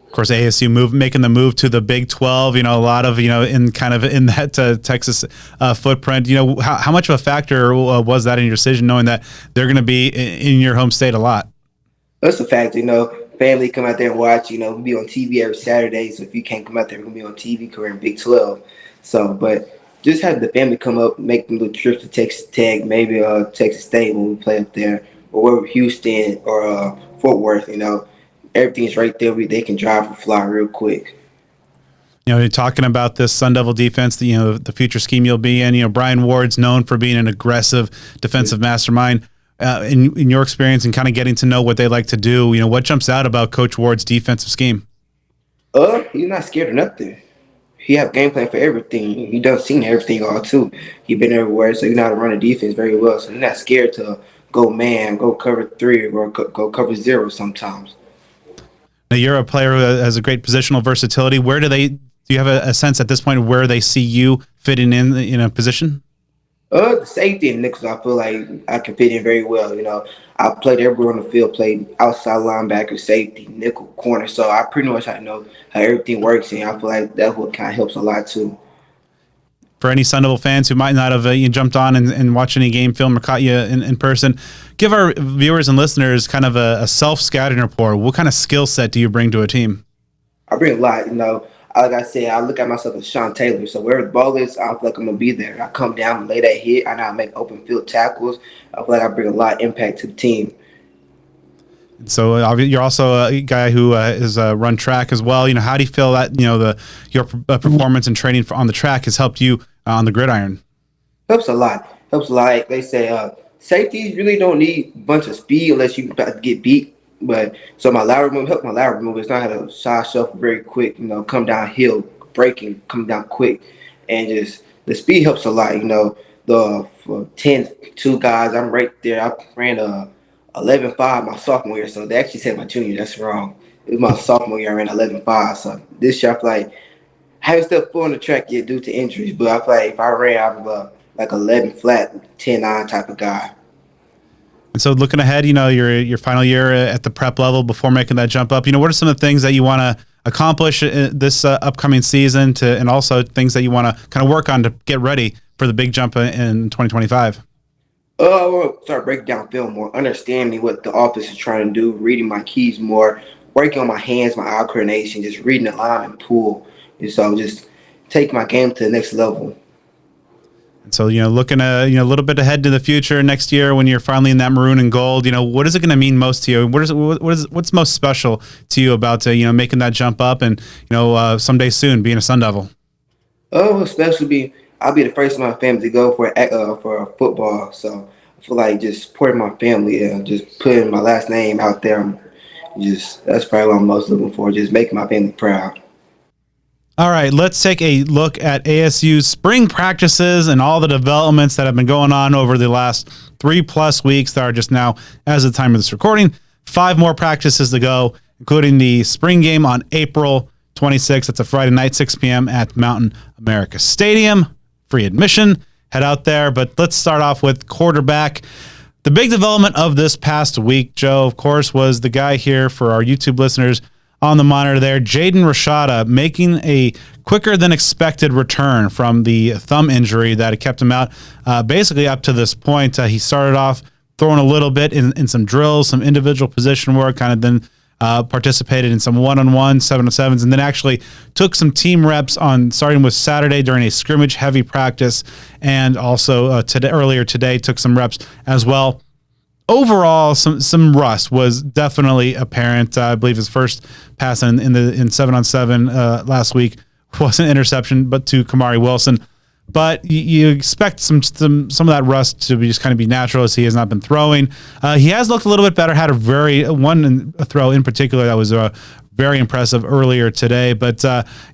Of course, ASU making the move to the Big 12, you know, a lot of, you know, in that Texas footprint, you know, how much of a factor was that in your decision, knowing that they're going to be in your home state a lot? That's a fact, you know, family come out there and watch, you know, we'll be on TV every Saturday. So if you can't come out there, we're going to be on TV because we're in Big 12. So, but just have the family come up, make them little trips to Texas Tech, maybe Texas State when we play up there, or Houston or Fort Worth, you know. Everything's right there. They can drive or fly real quick. You know, you're talking about this Sun Devil defense, the future scheme you'll be in. You know, Brian Ward's known for being an aggressive defensive mastermind. In your experience and kind of getting to know what they like to do, you know, what jumps out about Coach Ward's defensive scheme? He's not scared of nothing. He have game plan for everything. He done seen everything all too. He been everywhere, so he know how to run a defense very well. So he's not scared to go man, go cover 3, or go cover 0 sometimes. Now, you're a player who has a great positional versatility. Do you have a sense at this point where they see you fitting in a position? The safety and nickels, I feel like I can fit in very well. You know, I played everywhere on the field, played outside linebacker, safety, nickel, corner. So I pretty much know how everything works, and I feel like that's what kind of helps a lot too. For any Sun Devil fans who might not have jumped on and watched any game film or caught you in person, give our viewers and listeners kind of a self-scouting report. What kind of skill set do you bring to a team? I bring a lot, you know. Like I said, I look at myself as Sean Taylor. So wherever the ball is, I feel like I'm going to be there. I come down and lay that hit. I know how to make open field tackles. I feel like I bring a lot of impact to the team. So you're also a guy who has run track as well. You know, how do you feel that, you know, your performance and training on the track has helped you on the gridiron? Helps a lot. Like they say, safeties really don't need a bunch of speed unless you about to get beat. But so my lateral move helped my lateral move. It's not how to side shuffle very quick, you know, come downhill, breaking, come down quick. And just the speed helps a lot, you know. For 10-2 guys, I'm right there. I ran 11.5 my sophomore year, so they actually said my junior. That's wrong. It was my sophomore year. I ran 11.5. So this year, I feel like I haven't stepped foot on the track yet due to injuries, but I feel like if I ran, I'm like 11 flat, 10-9 type of guy. And so looking ahead, you know, your final year at the prep level before making that jump up, you know, what are some of the things that you want to accomplish this upcoming season and also things that you want to kind of work on to get ready for the big jump in 2025? I want to start breaking down film more, understanding what the offense is trying to do, reading my keys more, working on my hands, my eye coordination, just reading the line and pull. And so just take my game to the next level. And so, you know, looking a little bit ahead to the future next year when you're finally in that maroon and gold, you know, what is it going to mean most to you? What's most special to you about making that jump up and someday soon being a Sun Devil? Especially I'll be the first in my family to go for football. So I feel like just supporting my family and just putting my last name out there. That's probably what I'm most looking for, just making my family proud. All right, let's take a look at ASU's spring practices and all the developments that have been going on over the last 3+ weeks. There are just now, as of the time of this recording, 5 more practices to go, including the spring game on April 26th. That's a Friday night, 6 p.m. at Mountain America Stadium. Free admission. Head out there. But let's start off with quarterback. The big development of this past week, Joe, of course, was the guy here for our YouTube listeners on the monitor there, Jaden Rashada, making a quicker than expected return from the thumb injury that had kept him out basically up to this point. He started off throwing a little bit in some drills, some individual position work, kind of then participated in some one-on-one 7-on-7s, and then actually took some team reps starting with Saturday during a scrimmage-heavy practice, and also earlier today took some reps as well. Overall, some rust was definitely apparent. I believe his first pass in 7-on-7 last week was an interception, but to Kamari Wilson. But you expect some of that rust to just kind of be natural as he has not been throwing. He has looked a little bit better. Had a throw in particular that was very impressive earlier today. But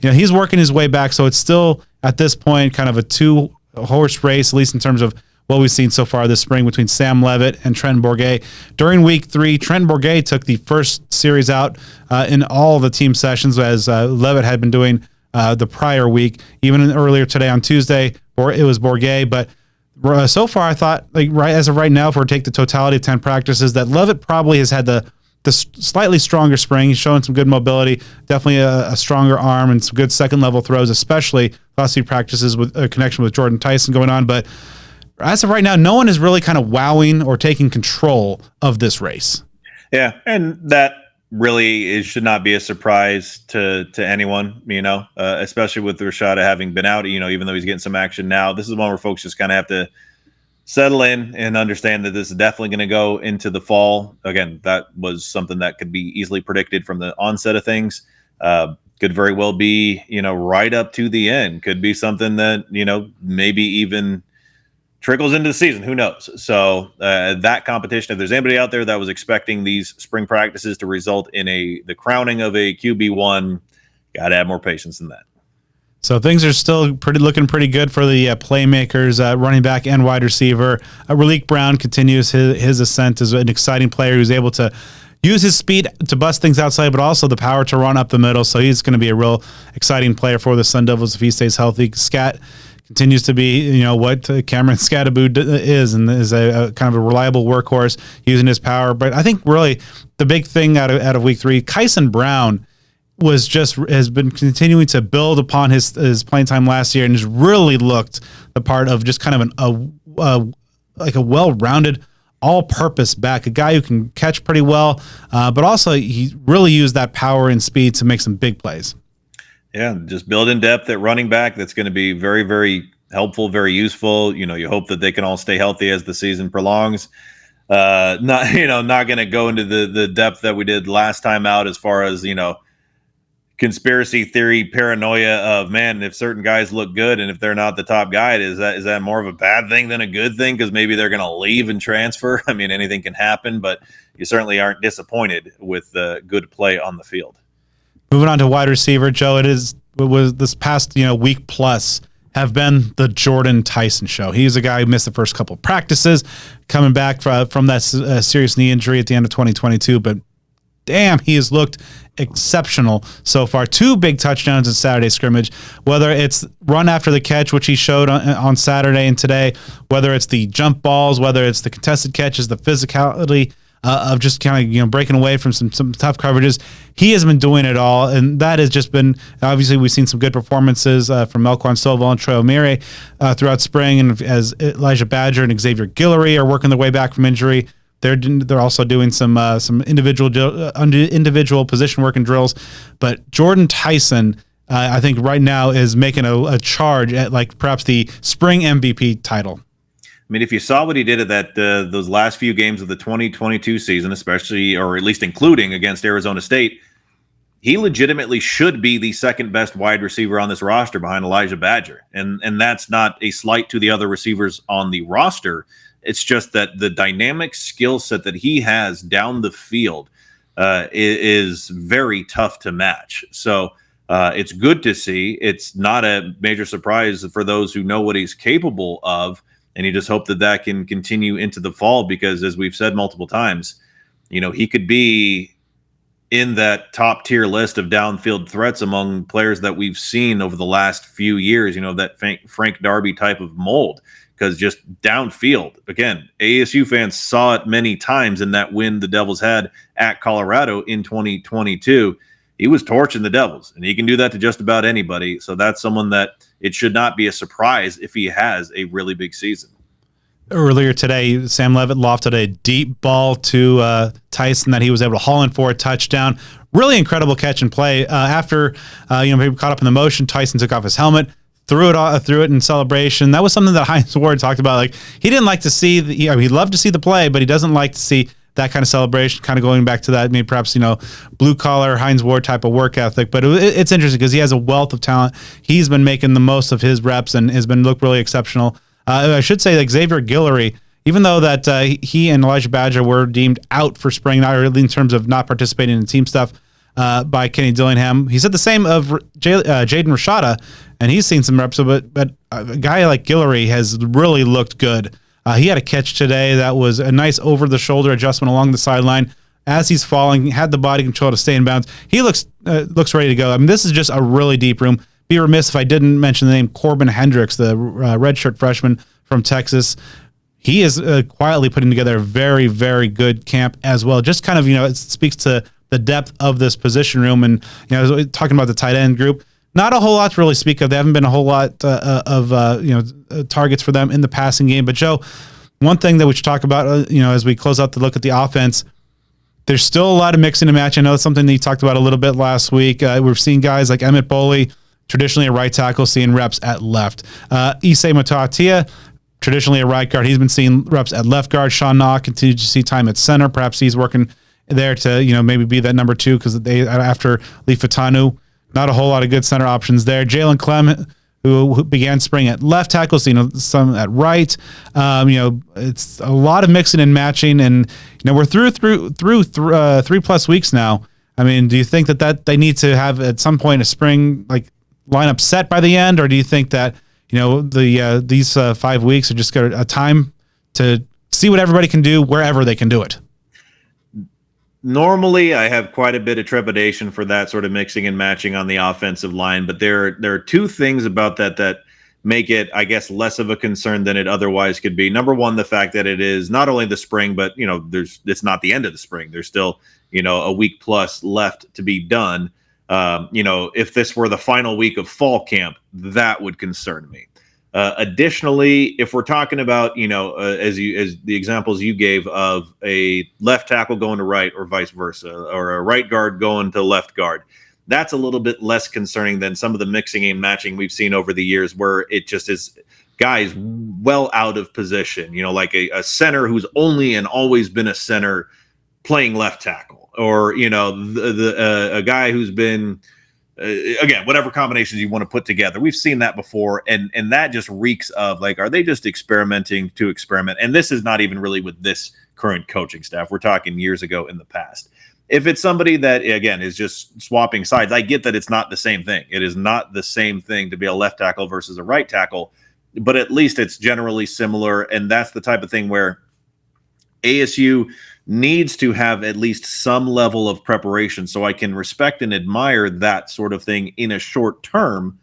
he's working his way back. So it's still at this point kind of a 2-horse race, at least in terms of what we've seen so far this spring between Sam Levitt and Trent Bourguet. During week 3, Trent Bourguet took the first series out in all the team sessions, as Levitt had been doing the prior week. Even earlier today on Tuesday, it was Bourguet. But so far, I thought, as of right now, if we take the totality of 10 practices, that Levitt probably has had the slightly stronger spring. He's showing some good mobility, definitely a stronger arm and some good second-level throws, especially last few practices with a connection with Jordan Tyson going on. But as of right now, no one is really kind of wowing or taking control of this race. Yeah, and that really should not be a surprise to anyone, especially with Rashada having been out, even though he's getting some action now. This is one where folks just kind of have to settle in and understand that this is definitely going to go into the fall. Again, that was something that could be easily predicted from the onset of things. Could very well be, right up to the end. Could be something that, maybe even trickles into the season. Who knows? So that competition, if there's anybody out there that was expecting these spring practices to result in the crowning of a QB1, got to have more patience than that. So things are still looking pretty good for the playmakers, running back and wide receiver. Raleek Brown continues his ascent as an exciting player who's able to use his speed to bust things outside, but also the power to run up the middle. So he's going to be a real exciting player for the Sun Devils if he stays healthy. Scat continues to be, what Cameron Scatteraboo is, and is a kind of a reliable workhorse using his power. But I think really the big thing out of week 3, Kyson Brown has been continuing to build upon his playing time last year, and has really looked the part of just kind of a well-rounded, all-purpose back, a guy who can catch pretty well, but also he really used that power and speed to make some big plays. Yeah, just building depth at running back. That's going to be very, very helpful, very useful. You hope that they can all stay healthy as the season prolongs. Not going to go into the depth that we did last time out as far as, conspiracy theory paranoia of, man, if certain guys look good and if they're not the top guy, is that more of a bad thing than a good thing? Because maybe they're going to leave and transfer. I mean, anything can happen, but you certainly aren't disappointed with the good play on the field. Moving on to wide receiver, Joe, it was this past week plus have been the Jordan Tyson show. He's a guy who missed the first couple of practices, coming back from that serious knee injury at the end of 2022, but damn, he has looked exceptional so far. 2 big touchdowns in Saturday scrimmage, whether it's run after the catch, which he showed on Saturday and today, whether it's the jump balls, whether it's the contested catches, the physicality of just kind of breaking away from some tough coverages. He has been doing it all, and that has just been, obviously we've seen some good performances from Melquan Stovall and Trey O'Meara throughout spring, and as Elijah Badger and Xavier Guillory are working their way back from injury. They're also doing some individual position work and drills, but Jordan Tyson, I think right now is making a charge at perhaps the spring MVP title. I mean, if you saw what he did at those last few games of the 2022 season, especially, or at least including against Arizona State, he legitimately should be the second best wide receiver on this roster behind Elijah Badger, and that's not a slight to the other receivers on the roster. It's just that the dynamic skill set that he has down the field is very tough to match. So it's good to see. It's not a major surprise for those who know what he's capable of, and you just hope that can continue into the fall, because as we've said multiple times, he could be in that top tier list of downfield threats among players that we've seen over the last few years, that Frank Darby type of mold. Because just downfield, again, ASU fans saw it many times in that win the Devils had at Colorado in 2022. He was torching the Devils, and he can do that to just about anybody. So that's someone that it should not be a surprise if he has a really big season. Earlier today, Sam Levitt lofted a deep ball to Tyson that he was able to haul in for a touchdown. Really incredible catch and play. After people caught up in the motion, Tyson took off his helmet, threw it in celebration. That was something that Hines Ward talked about. Like, he didn't like to see he'd love to see the play, but he doesn't like to see that kind of celebration, kind of going back to that, maybe perhaps, blue collar Hines Ward type of work ethic. But it's interesting because he has a wealth of talent. He's been making the most of his reps and has been looked really exceptional. I should say that Xavier Guillory, even though that he and Elijah Badger were deemed out for spring, not really in terms of not participating in team stuff, by Kenny Dillingham. He said the same of Jaden Rashada, and he's seen some reps of it, but a guy like Guillory has really looked good He had a catch today that was a nice over-the-shoulder adjustment along the sideline. As he's falling, had the body control to stay in bounds. He looks ready to go. I mean, this is just a really deep room. Be remiss if I didn't mention the name Coben Hendricks, the redshirt freshman from Texas. He is quietly putting together a very, very good camp as well. Just kind of, it speaks to the depth of this position room. And, talking about the tight end group, not a whole lot to really speak of. There haven't been a whole lot of targets for them in the passing game. But, Joe, one thing that we should talk about, as we close out the look at the offense, there's still a lot of mixing and match. I know it's something that you talked about a little bit last week. We've seen guys like Emmett Boley, traditionally a right tackle, seeing reps at left. Issei Matatia, traditionally a right guard. He's been seeing reps at left guard. Sean Naw continues to see time at center. Perhaps he's working there to, maybe be that number 2 because they after Lee Fatanu, not a whole lot of good center options there. Jalen Clem, who began spring at left tackle, some at right. It's a lot of mixing and matching, and we're through 3+ weeks now. I mean, do you think that they need to have at some point a spring lineup set by the end, or do you think that these 5 weeks are just got a time to see what everybody can do wherever they can do it? Normally, I have quite a bit of trepidation for that sort of mixing and matching on the offensive line, but there are two things about that make it, I guess, less of a concern than it otherwise could be. Number one, the fact that it is not only the spring, but it's not the end of the spring. There's still a week plus left to be done. If this were the final week of fall camp, that would concern me. Additionally, if we're talking about, as the examples you gave of a left tackle going to right or vice versa, or a right guard going to left guard, that's a little bit less concerning than some of the mixing and matching we've seen over the years where it just is guys well out of position, like a center who's only and always been a center playing left tackle, or, a guy who's been, again, whatever combinations you want to put together. We've seen that before, and that just reeks of are they just experimenting to experiment? And this is not even really with this current coaching staff. We're talking years ago in the past. If it's somebody that, again, is just swapping sides, I get that it's not the same thing. It is not the same thing to be a left tackle versus a right tackle, but at least it's generally similar, and that's the type of thing where ASU needs to have at least some level of preparation, so I can respect and admire that sort of thing in a short term,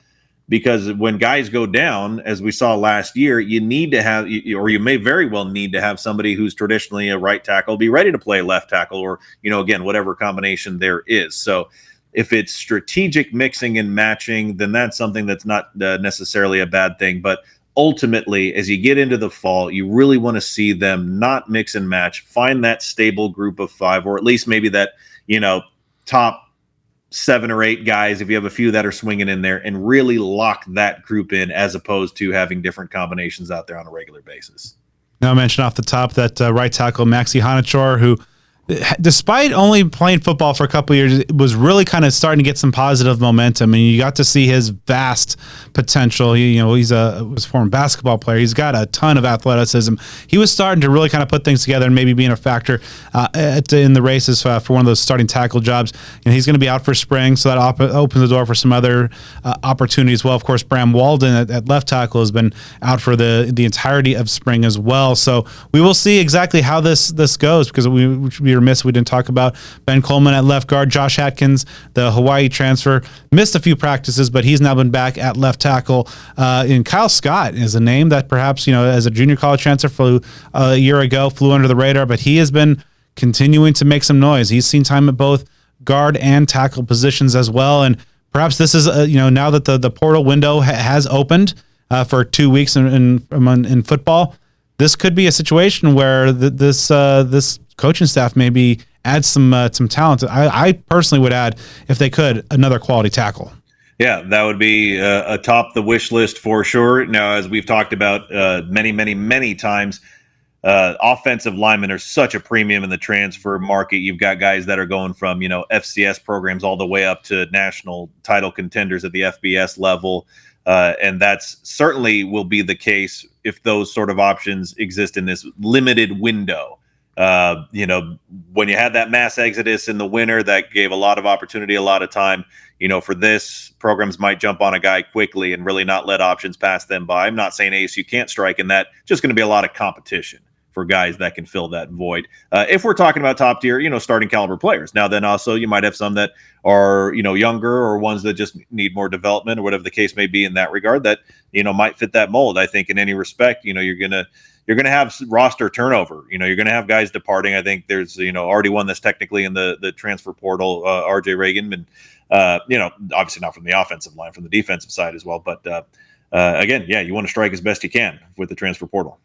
because when guys go down, as we saw last year, you need to have, or you may very well need to have somebody who's traditionally a right tackle be ready to play left tackle, or, again, whatever combination there is. So if it's strategic mixing and matching, then that's something that's not necessarily a bad thing. But ultimately, as you get into the fall, you really want to see them not mix and match, find that stable group of 5, or at least maybe that, top 7 or 8 guys, if you have a few that are swinging in there, and really lock that group in, as opposed to having different combinations out there on a regular basis. Now I mentioned off the top that right tackle Maxi Hanachor, who, despite only playing football for a couple of years, was really kind of starting to get some positive momentum, and you got to see his vast potential. He's was a former basketball player. He's got a ton of athleticism. He was starting to really kind of put things together and maybe being a factor in the races for one of those starting tackle jobs. And he's going to be out for spring, so that opens the door for some other opportunities. Well, of course, Bram Walden at left tackle has been out for the entirety of spring as well. So we will see exactly how this goes, because we should be remiss we didn't talk about Ben Coleman at left guard. Josh Atkins, the Hawaii transfer, missed a few practices, but he's now been back at left tackle. And Kyle Scott is a name that perhaps, as a junior college transfer flew a year ago, flew under the radar, but he has been continuing to make some noise. He's seen time at both guard and tackle positions as well. And perhaps this is, now that the portal window has opened for 2 weeks in football, this could be a situation where this coaching staff maybe adds some talent. I personally would add, if they could, another quality tackle. Yeah, that would be atop the wish list for sure. Now, as we've talked about many times, offensive linemen are such a premium in the transfer market. You've got guys that are going from, FCS programs all the way up to national title contenders at the FBS level. And that's certainly will be the case if those sort of options exist in this limited window. when you had that mass exodus in the winter, that gave a lot of opportunity, a lot of time. For this, programs might jump on a guy quickly and really not let options pass them by. I'm not saying ASU can't strike in that, just going to be a lot of competition for guys that can fill that void. If we're talking about top tier, starting caliber players. Now, then also you might have some that are, younger or ones that just need more development or whatever the case may be in that regard that, might fit that mold. I think in any respect, you're going to have roster turnover. You're going to have guys departing. I think there's, already one that's technically in the transfer portal, RJ Reagan, and, obviously not from the offensive line, from the defensive side as well. But again, you want to strike as best you can with the transfer portal.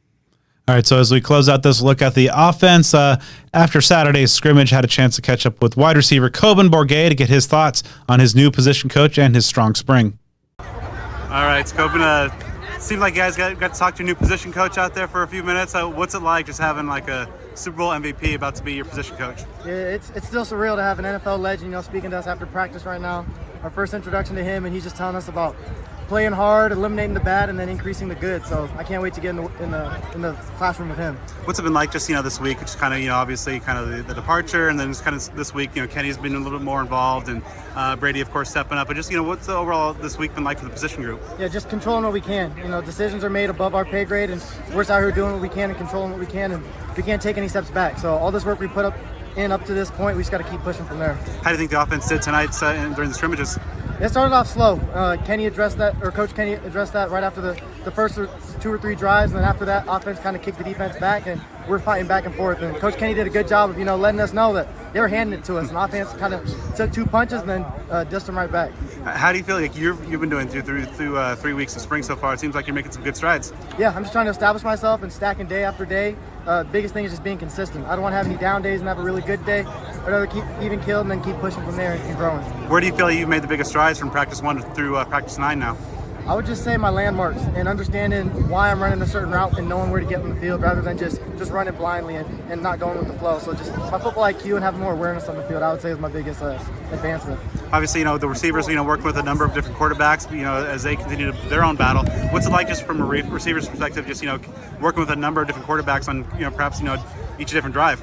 All right, so as we close out this look at the offense, after Saturday's scrimmage, had a chance to catch up with wide receiver Coben Bourguet to get his thoughts on his new position coach and his strong spring. All right, Coben, seemed like you guys got to talk to your new position coach out there for a few minutes. What's it like just having like a Super Bowl MVP about to be your position coach? Yeah, it's still surreal to have an NFL legend, speaking to us after practice right now. Our first introduction to him, and he's just telling us about playing hard, eliminating the bad, and then increasing the good. So I can't wait to get in the classroom with him. What's it been like just, this week, which is kind of, obviously kind of the departure, and then just kind of this week, Kenny's been a little bit more involved, and Brady, of course, stepping up. But just, what's the overall this week been like for the position group? Yeah, just controlling what we can. Decisions are made above our pay grade, and we're just out here doing what we can and controlling what we can, and we can't take any steps back. So all this work we put up to this point, we just got to keep pushing from there. How do you think the offense did tonight during the scrimmages? It started off slow. Kenny addressed that, or Coach Kenny addressed that right after the first 2 or 3 drives, and then after that, offense kind of kicked the defense back, and we're fighting back and forth. And Coach Kenny did a good job of letting us know that they were handing it to us, and offense kind of took 2 punches and then dished them right back. How do you feel like you've been doing through 3 weeks of spring so far? It seems like you're making some good strides. Yeah, I'm just trying to establish myself and stacking day after day. Biggest thing is just being consistent. I don't want to have any down days and have a really good day. I'd rather keep even keeled and then keep pushing from there and growing. Where do you feel you've made the biggest strides from practice 1 through practice 9 now? I would just say my landmarks and understanding why I'm running a certain route and knowing where to get on the field rather than just running blindly and not going with the flow. So just my football IQ and having more awareness on the field, I would say, is my biggest advancement. Obviously, the receivers, working with a number of different quarterbacks, as they continue their own battle. What's it like just from a receiver's perspective, just, working with a number of different quarterbacks on, perhaps, each different drive?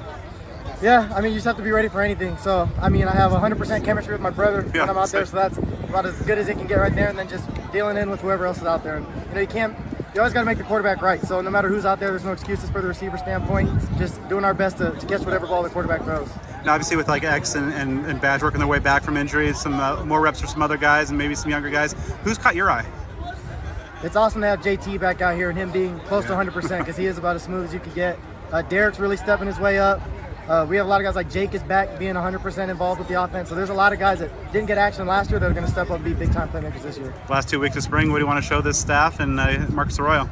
Yeah, you just have to be ready for anything. So, I have 100% chemistry with my brother when I'm out there, so that's about as good as it can get right there, and then just dealing in with whoever else is out there. And, you always got to make the quarterback right. So no matter who's out there, there's no excuses for the receiver standpoint. Just doing our best to catch whatever ball the quarterback throws. Now, obviously, with like X and Badge working their way back from injuries, some more reps for some other guys and maybe some younger guys, who's caught your eye? It's awesome to have JT back out here and him being close to 100% because he is about as smooth as you could get. Derek's really stepping his way up. We have a lot of guys like Jake is back being 100% involved with the offense. So there's a lot of guys that didn't get action last year that are going to step up and be big-time playmakers this year. Last 2 weeks of spring, what do you want to show this staff and Marcus Arroyo?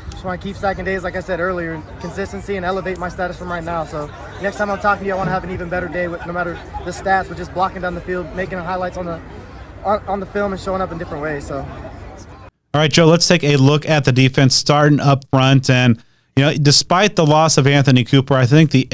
Just want to keep stacking days, like I said earlier, and consistency and elevate my status from right now. So next time I'm talking to you, I want to have an even better day with no matter the stats, but just blocking down the field, making highlights on the film and showing up in different ways. So. All right, Joe, let's take a look at the defense starting up front. And despite the loss of Anthony Cooper, I think the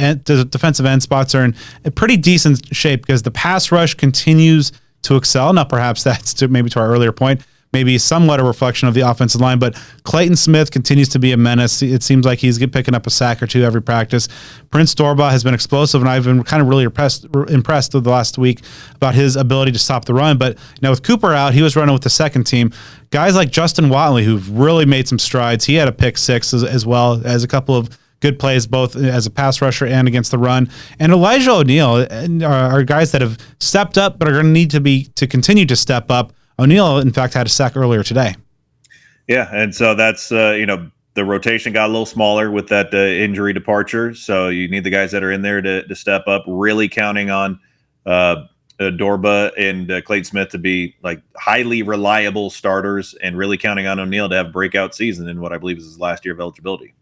defensive end spots are in a pretty decent shape because the pass rush continues to excel. Now, perhaps that's maybe to our earlier point, maybe somewhat a reflection of the offensive line, but Clayton Smith continues to be a menace. It seems like he's picking up a sack or two every practice. Prince Dorba has been explosive, and I've been kind of really impressed with the last week about his ability to stop the run. But with Cooper out, he was running with the second team. Guys like Justin Watley, who've really made some strides. He had a pick six as well as a couple of good plays, both as a pass rusher and against the run. And Elijah O'Neal are guys that have stepped up, but are going to need to continue to step up. O'Neal, in fact, had a sack earlier today. Yeah, and so that's, the rotation got a little smaller with that injury departure. So you need the guys that are in there to step up, really counting on Dorba and Clayton Smith to be like highly reliable starters and really counting on O'Neal to have a breakout season in what I believe is his last year of eligibility.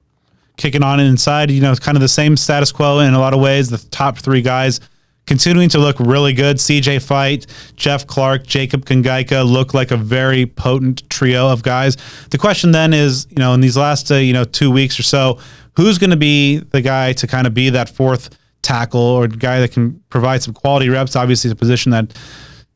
Kicking on inside, it's kind of the same status quo in a lot of ways. The top three guys continuing to look really good. CJ Fight, Jeff Clark, Jacob Kangaika look like a very potent trio of guys. The question then is, in these last 2 weeks or so, who's going to be the guy to kind of be that fourth tackle or guy that can provide some quality reps? Obviously, it's a position that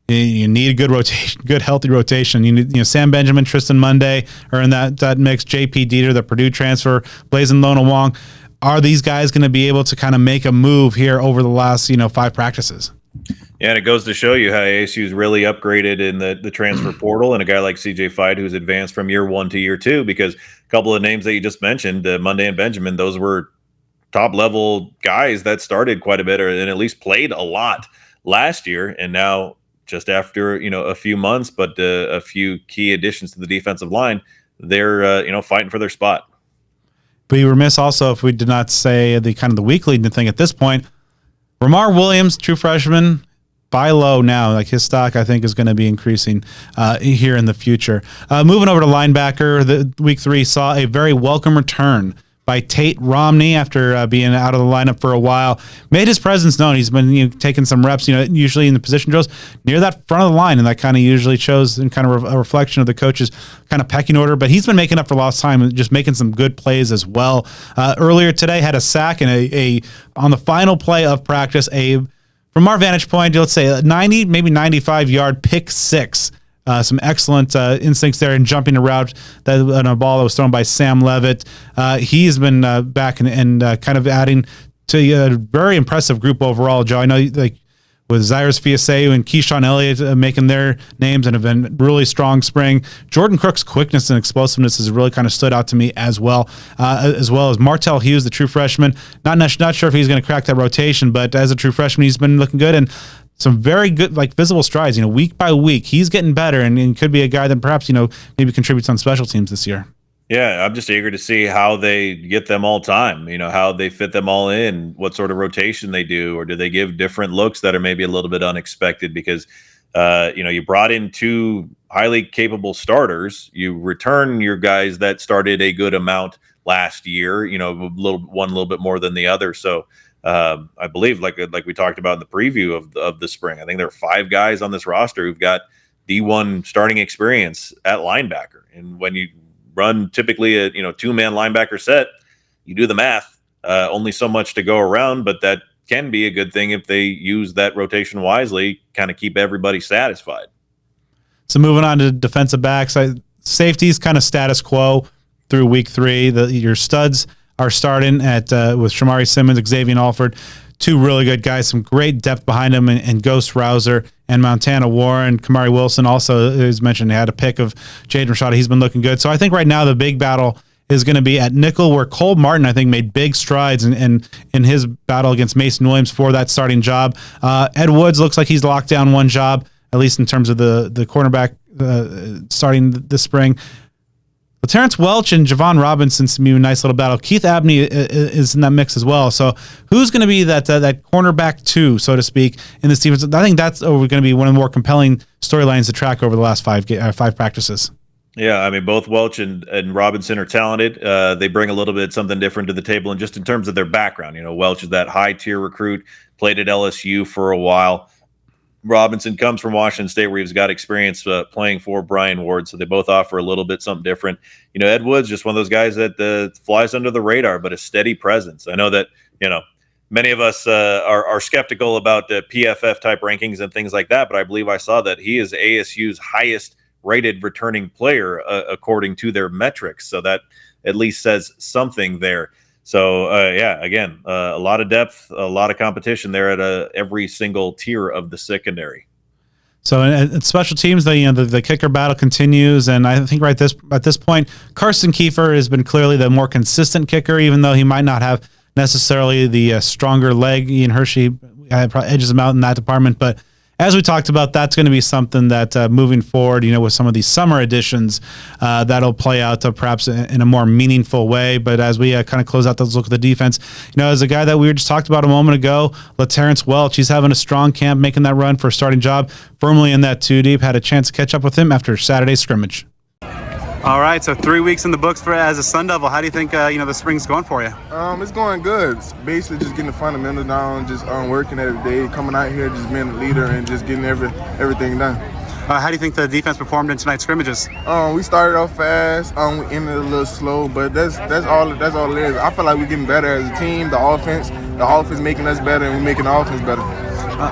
you need a good rotation, good healthy rotation. You need, Sam Benjamin, Tristan Monday are in that mix. JP Dieter, the Purdue transfer, Blazin Lona Wong. are these guys going to be able to kind of make a move here over the last 5 practices? Yeah, and it goes to show you how ASU's really upgraded in the transfer portal, and a guy like CJ Fide who's advanced from year 1 to year 2, because a couple of names that you just mentioned, Monday and Benjamin, those were top level guys that started quite a bit and at least played a lot last year. And now just after, a few months, but a few key additions to the defensive line, they're, fighting for their spot. Be remiss also if we did not say the kind of the weekly thing at this point. Ramar Williams, true freshman, buy low now. Like his stock, I think, is going to be increasing here in the future. Moving over to linebacker, the week 3 saw a very welcome return by Tate Romney after being out of the lineup for a while. Made his presence known. He's been taking some reps, usually in the position drills near that front of the line, and that kind of usually shows in kind of a reflection of the coach's kind of pecking order. But he's been making up for lost time and just making some good plays as well. Earlier today, had a sack and a on the final play of practice, from our vantage point, let's say a 90, maybe 95-yard pick 6. Some excellent instincts there in jumping a route on a ball that was thrown by Sam Levitt. He's been back and kind of adding to a very impressive group overall, Joe. I know with Zaire Fiaseu and Keyshawn Elliott making their names and have been really strong spring. Jordan Crook's quickness and explosiveness has really kind of stood out to me as well as Martell Hughes, the true freshman. Not sure if he's going to crack that rotation, but as a true freshman, he's been looking good and some very good, visible strides. Week by week, he's getting better and could be a guy that perhaps maybe contributes on special teams this year. Yeah, I'm just eager to see how they get them all time, how they fit them all in, what sort of rotation they do, or do they give different looks that are maybe a little bit unexpected because, you brought in 2 highly capable starters. You return your guys that started a good amount last year, one a little bit more than the other. So I believe like we talked about in the preview of the spring, I think there are 5 guys on this roster who've got D1 starting experience at linebacker. And when you run typically a 2-man linebacker set, you do the math, only so much to go around, but that can be a good thing if they use that rotation wisely, kind of keep everybody satisfied. So moving on to defensive backs, safeties kind of status quo through week 3. Your studs are starting at with Shamari Simmons, Xavier Alford, 2 really good guys, some great depth behind them, and Ghost Rouser and Montana Warren. Kamari Wilson also, as mentioned, had a pick of Jaden Rashada. He's been looking good. So I think right now the big battle is going to be at nickel, where Cole Martin, I think, made big strides in his battle against Mason Williams for that starting job. Ed Woods looks like he's locked down one job, at least in terms of the cornerback starting this spring. Laterrance Welch and Javon Robinson seem to be a nice little battle. Keith Abney is in that mix as well. So who's going to be that cornerback 2, so to speak, in this defense? I think that's going to be one of the more compelling storylines to track over the last 5 practices. Yeah, I mean, both Welch and Robinson are talented. They bring a little bit something different to the table, and just in terms of their background, Welch is that high-tier recruit, played at LSU for a while. Robinson comes from Washington State, where he's got experience playing for Brian Ward, so they both offer a little bit something different. Ed Woods, just one of those guys that flies under the radar, but a steady presence. I know that many of us are skeptical about the PFF type rankings and things like that, but I believe I saw that he is ASU's highest rated returning player according to their metrics, so that at least says something there. So, again, a lot of depth, a lot of competition there at every single tier of the secondary. So at special teams, the kicker battle continues, and I think at this point, Carson Kiefer has been clearly the more consistent kicker, even though he might not have necessarily the stronger leg. Ian Hershey probably edges him out in that department, but as we talked about, that's going to be something that moving forward, with some of these summer editions, that'll play out to perhaps in a more meaningful way. But as we kind of close out those look at the defense, as a guy that we were just talked about a moment ago, Laterrance Welch, he's having a strong camp, making that run for a starting job, firmly in that 2 deep. Had a chance to catch up with him after Saturday's scrimmage. All right, so 3 weeks in the books as a Sun Devil. How do you think the spring's going for you? It's going good. It's basically just getting the fundamentals down, just working every day, coming out here, just being a leader and just getting everything done. How do you think the defense performed in tonight's scrimmages? We started off fast. We ended a little slow, but that's all it is. I feel like we're getting better as a team. The offense making us better, and we're making the offense better.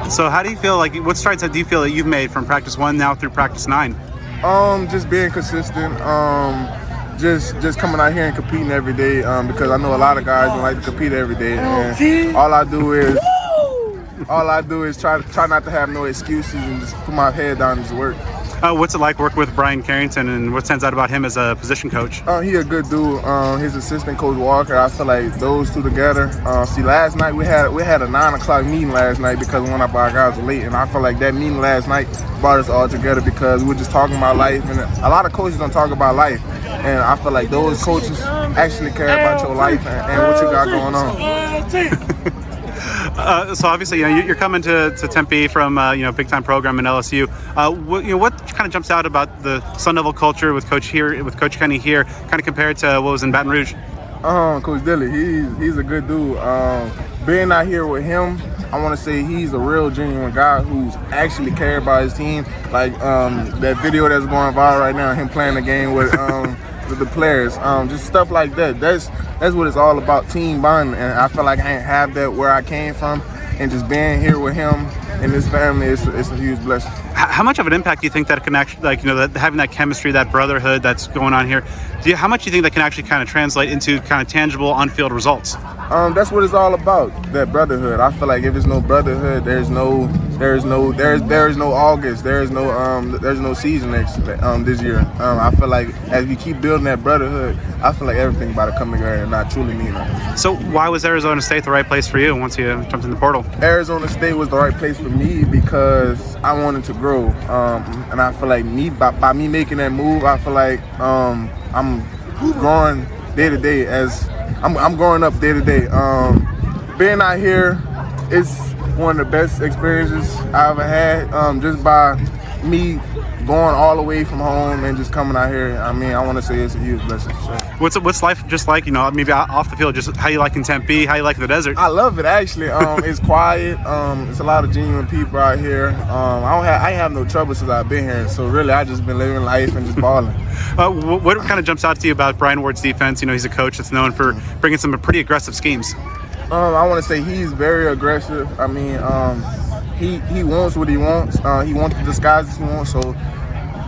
So how do you feel what strides do you feel that you've made from practice 1 now through practice 9? Just being consistent, just coming out here and competing every day because I know a lot of guys don't like to compete every day. And all I do is try not to have no excuses and just put my head down and just work. What's it like working with Brian Carrington, and what stands out about him as a position coach? He a good dude. His assistant, Coach Walker, I feel like those two together. See, last night we had a 9 o'clock meeting last night because one of our guys was late, and I feel like that meeting last night brought us all together because we were just talking about life, and a lot of coaches don't talk about life, and I feel like those coaches actually care about your life and what you got going on. So obviously, you're coming to Tempe from big-time program in LSU. What kind of jumps out about the Sun Devil culture with Coach Kenny here, kind of compared to what was in Baton Rouge? Coach Dilly, he's a good dude. Being out here with him, I want to say he's a real genuine guy who's actually cared about his team. Like that video that's going viral right now, him playing the game with the players, just stuff like that. That's what it's all about, team bonding. And I feel like I ain't have that where I came from, and just being here with him and his family, it's a huge blessing. How much of an impact do you think that can actually, that having that chemistry, that brotherhood that's going on here, how much do you think that can actually kind of translate into kind of tangible on-field results? That's what it's all about, that brotherhood. I feel like if there's no brotherhood, there's no August, there's no season this year. I feel like as we keep building that brotherhood, I feel like everything about to come together and not truly mean that. So why was Arizona State the right place for you once you jumped in the portal? Arizona State was the right place for me because I wanted to grow, and I feel like by me making that move, I feel like I'm growing day to day as I'm growing up day to day. Being out here is one of the best experiences I ever had. Just by me going all the way from home and just coming out here, I mean, I want to say it's a huge blessing. So. What's life just like? Maybe off the field, just how you like in Tempe, how you like the desert? I love it actually. It's quiet. It's a lot of genuine people out here. I ain't have no trouble since I've been here. So really, I just been living life and just balling. What kind of jumps out to you about Brian Ward's defense? He's a coach that's known for bringing some pretty aggressive schemes. I want to say he's very aggressive. I mean, he wants what he wants. He wants the disguises he wants. So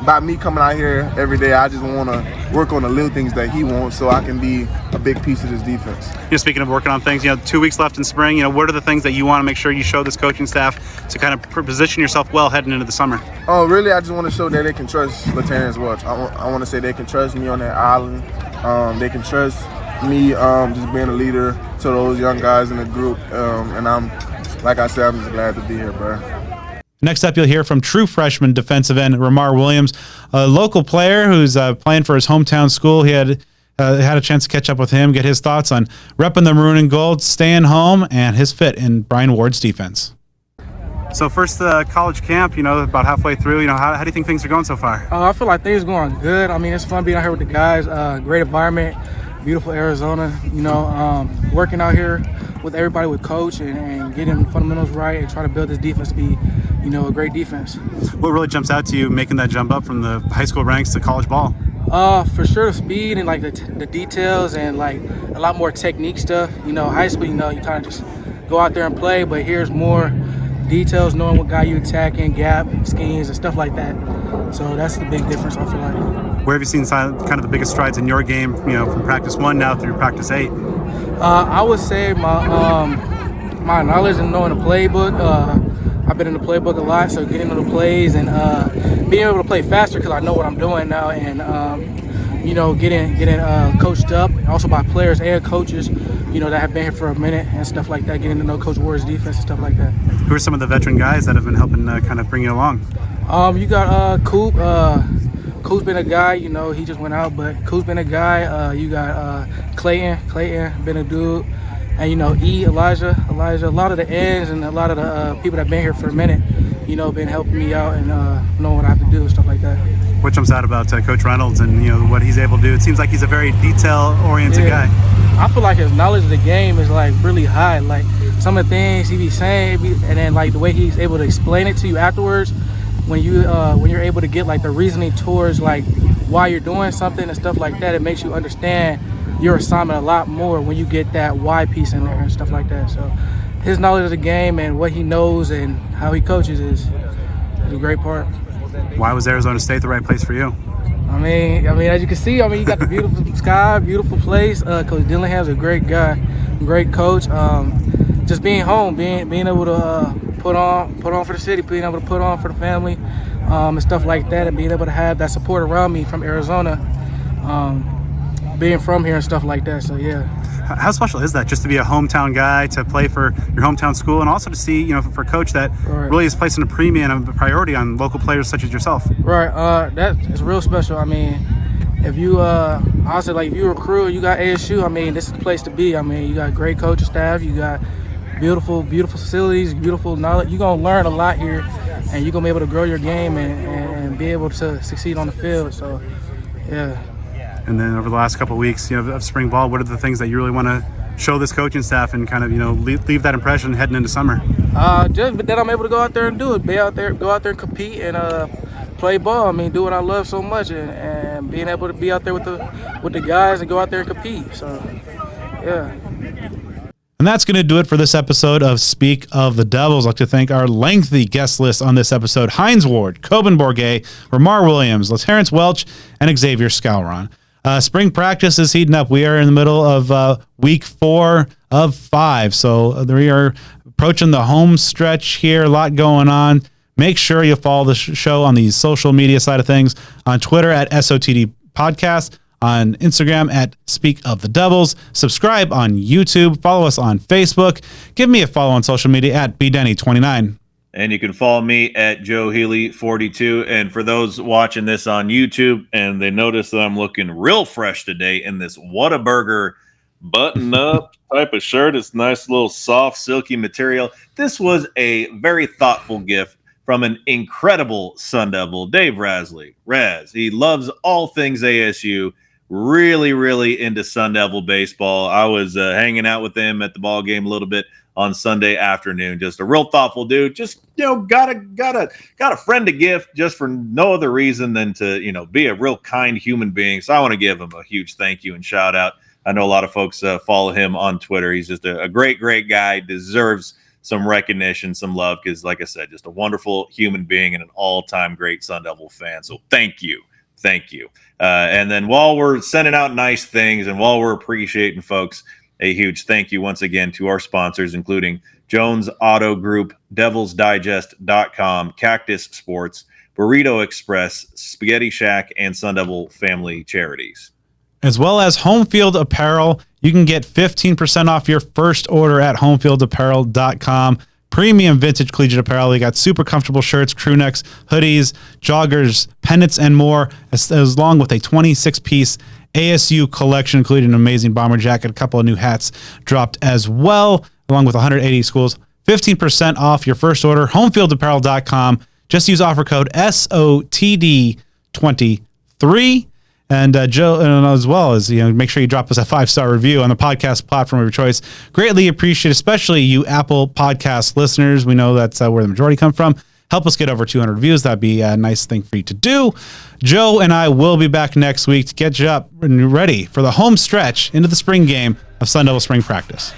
by me coming out here every day, I just want to work on the little things that he wants so I can be a big piece of this defense. Speaking of working on things, 2 weeks left in spring. What are the things that you want to make sure you show this coaching staff to kind of position yourself well heading into the summer? Really, I just want to show that they can trust Laterrance Welch. I want to say they can trust me on that island. They can trust me just being a leader to those young guys in the group. And like I said, I'm just glad to be here, bro. Next up, you'll hear from true freshman defensive end Ramar Williams, a local player who's playing for his hometown school. He had a chance to catch up with him, get his thoughts on repping the maroon and gold, staying home, and his fit in Brian Ward's defense. So first college camp, about halfway through, how do you think things are going so far? I feel like things are going good. I mean, it's fun being out here with the guys. Great environment, beautiful Arizona, working out here with everybody, with coach, and getting fundamentals right and trying to build this defense to be, a great defense. What really jumps out to you making that jump up from the high school ranks to college ball? For sure the speed and the details and a lot more technique stuff. High school, you kind of just go out there and play, but here's more details, knowing what guy you attacking, gap, schemes, and stuff like that. So that's the big difference, I feel like. Where have you seen kind of the biggest strides in your game, from practice 1 now through practice 8? I would say my knowledge and knowing the playbook. I've been in the playbook a lot, so getting into the plays and being able to play faster because I know what I'm doing now, and getting coached up also by players and coaches, that have been here for a minute and stuff like that. Getting to know Coach Ward's defense and stuff like that. Who are some of the veteran guys that have been helping kind of bring you along? You got Coop. Coop's been a guy, he just went out, but Coop's been a guy. You got Clayton been a dude. And, Elijah, a lot of the ends and a lot of the people that have been here for a minute, been helping me out and knowing what I have to do and stuff like that. What jumps out about Coach Reynolds and, what he's able to do? It seems like he's a very detail-oriented guy. I feel like his knowledge of the game is, really high. Some of the things he be saying, and then, the way he's able to explain it to you afterwards, when you're able to get, the reasoning towards, why you're doing something and stuff like that, it makes you understand your assignment a lot more when you get that why piece in there and stuff like that. So his knowledge of the game and what he knows and how he coaches is a great part. Why was Arizona State the right place for you? I mean, as you can see, you got the beautiful sky, beautiful place. Coach Dillingham's a great guy, great coach. Just being home, being able to put on for the city, being able to put on for the family, and stuff like that, and being able to have that support around me from Arizona, being from here and stuff like that. So yeah. How special is that, just to be a hometown guy, to play for your hometown school, and also to see, for a coach that really is placing a premium and a priority on local players such as yourself? Right. That is real special. I mean, if you, honestly, like if you recruit, you got ASU. I mean, this is the place to be. I mean, you got great coaching staff. You got beautiful facilities, beautiful knowledge. You're gonna learn a lot here, and you're gonna be able to grow your game and be able to succeed on the field. So, yeah. And then over the last couple of weeks, of spring ball, what are the things that you really want to show this coaching staff and kind of, leave that impression heading into summer? Just that I'm able to go out there and do it. Go out there and compete and play ball. I mean, do what I love so much, and being able to be out there with the guys and go out there and compete. So, yeah. And that's going to do it for this episode of Speak of the Devils. I'd like to thank our lengthy guest list on this episode: Hines Ward, Coben Bourguet, Ramar Williams, Laterrance Welch, and Xavier Skowron. Spring practice is heating up. We are in the middle of week 4 of 5. So we are approaching the home stretch here. A lot going on. Make sure you follow the show on the social media side of things, on Twitter at SOTD Podcast, on Instagram at Speak of the Devils. Subscribe on YouTube. Follow us on Facebook. Give me a follow on social media at bdenny29. And you can follow me at Joe Healy42. And for those watching this on YouTube and they notice that I'm looking real fresh today in this Whataburger button-up type of shirt, it's nice little soft, silky material. This was a very thoughtful gift from an incredible Sun Devil, Dave Rasley. Raz, he loves all things ASU. Really, really into Sun Devil baseball. I was hanging out with him at the ball game a little bit on Sunday afternoon. Just a real thoughtful dude. Just, got a friend to gift just for no other reason than to, be a real kind human being. So I want to give him a huge thank you and shout out. I know a lot of folks follow him on Twitter. He's just a great, great guy. Deserves some recognition, some love, because like I said, just a wonderful human being and an all-time great Sun Devil fan. So thank you. Thank you. And then while we're sending out nice things and while we're appreciating folks, a huge thank you once again to our sponsors, including Jones Auto Group, DevilsDigest.com, Cactus Sports, Burrito Express, Spaghetti Shack, and Sun Devil Family Charities. As well as Home Field Apparel. You can get 15% off your first order at homefieldapparel.com. Premium vintage collegiate apparel. They got super comfortable shirts, crew necks, hoodies, joggers, pennants, and more, as long with a 26-piece ASU collection, including an amazing bomber jacket. A couple of new hats dropped as well, along with 180 schools. 15% off your first order, homefieldapparel.com. Just use offer code SOTD23. And Joe, and as well as, make sure you drop us a 5-star review on the podcast platform of your choice. Greatly appreciate, especially you Apple Podcast listeners. We know that's where the majority come from. Help us get over 200 reviews. That'd be a nice thing for you to do. Joe and I will be back next week to get you up and ready for the home stretch into the spring game of Sun Devil spring practice.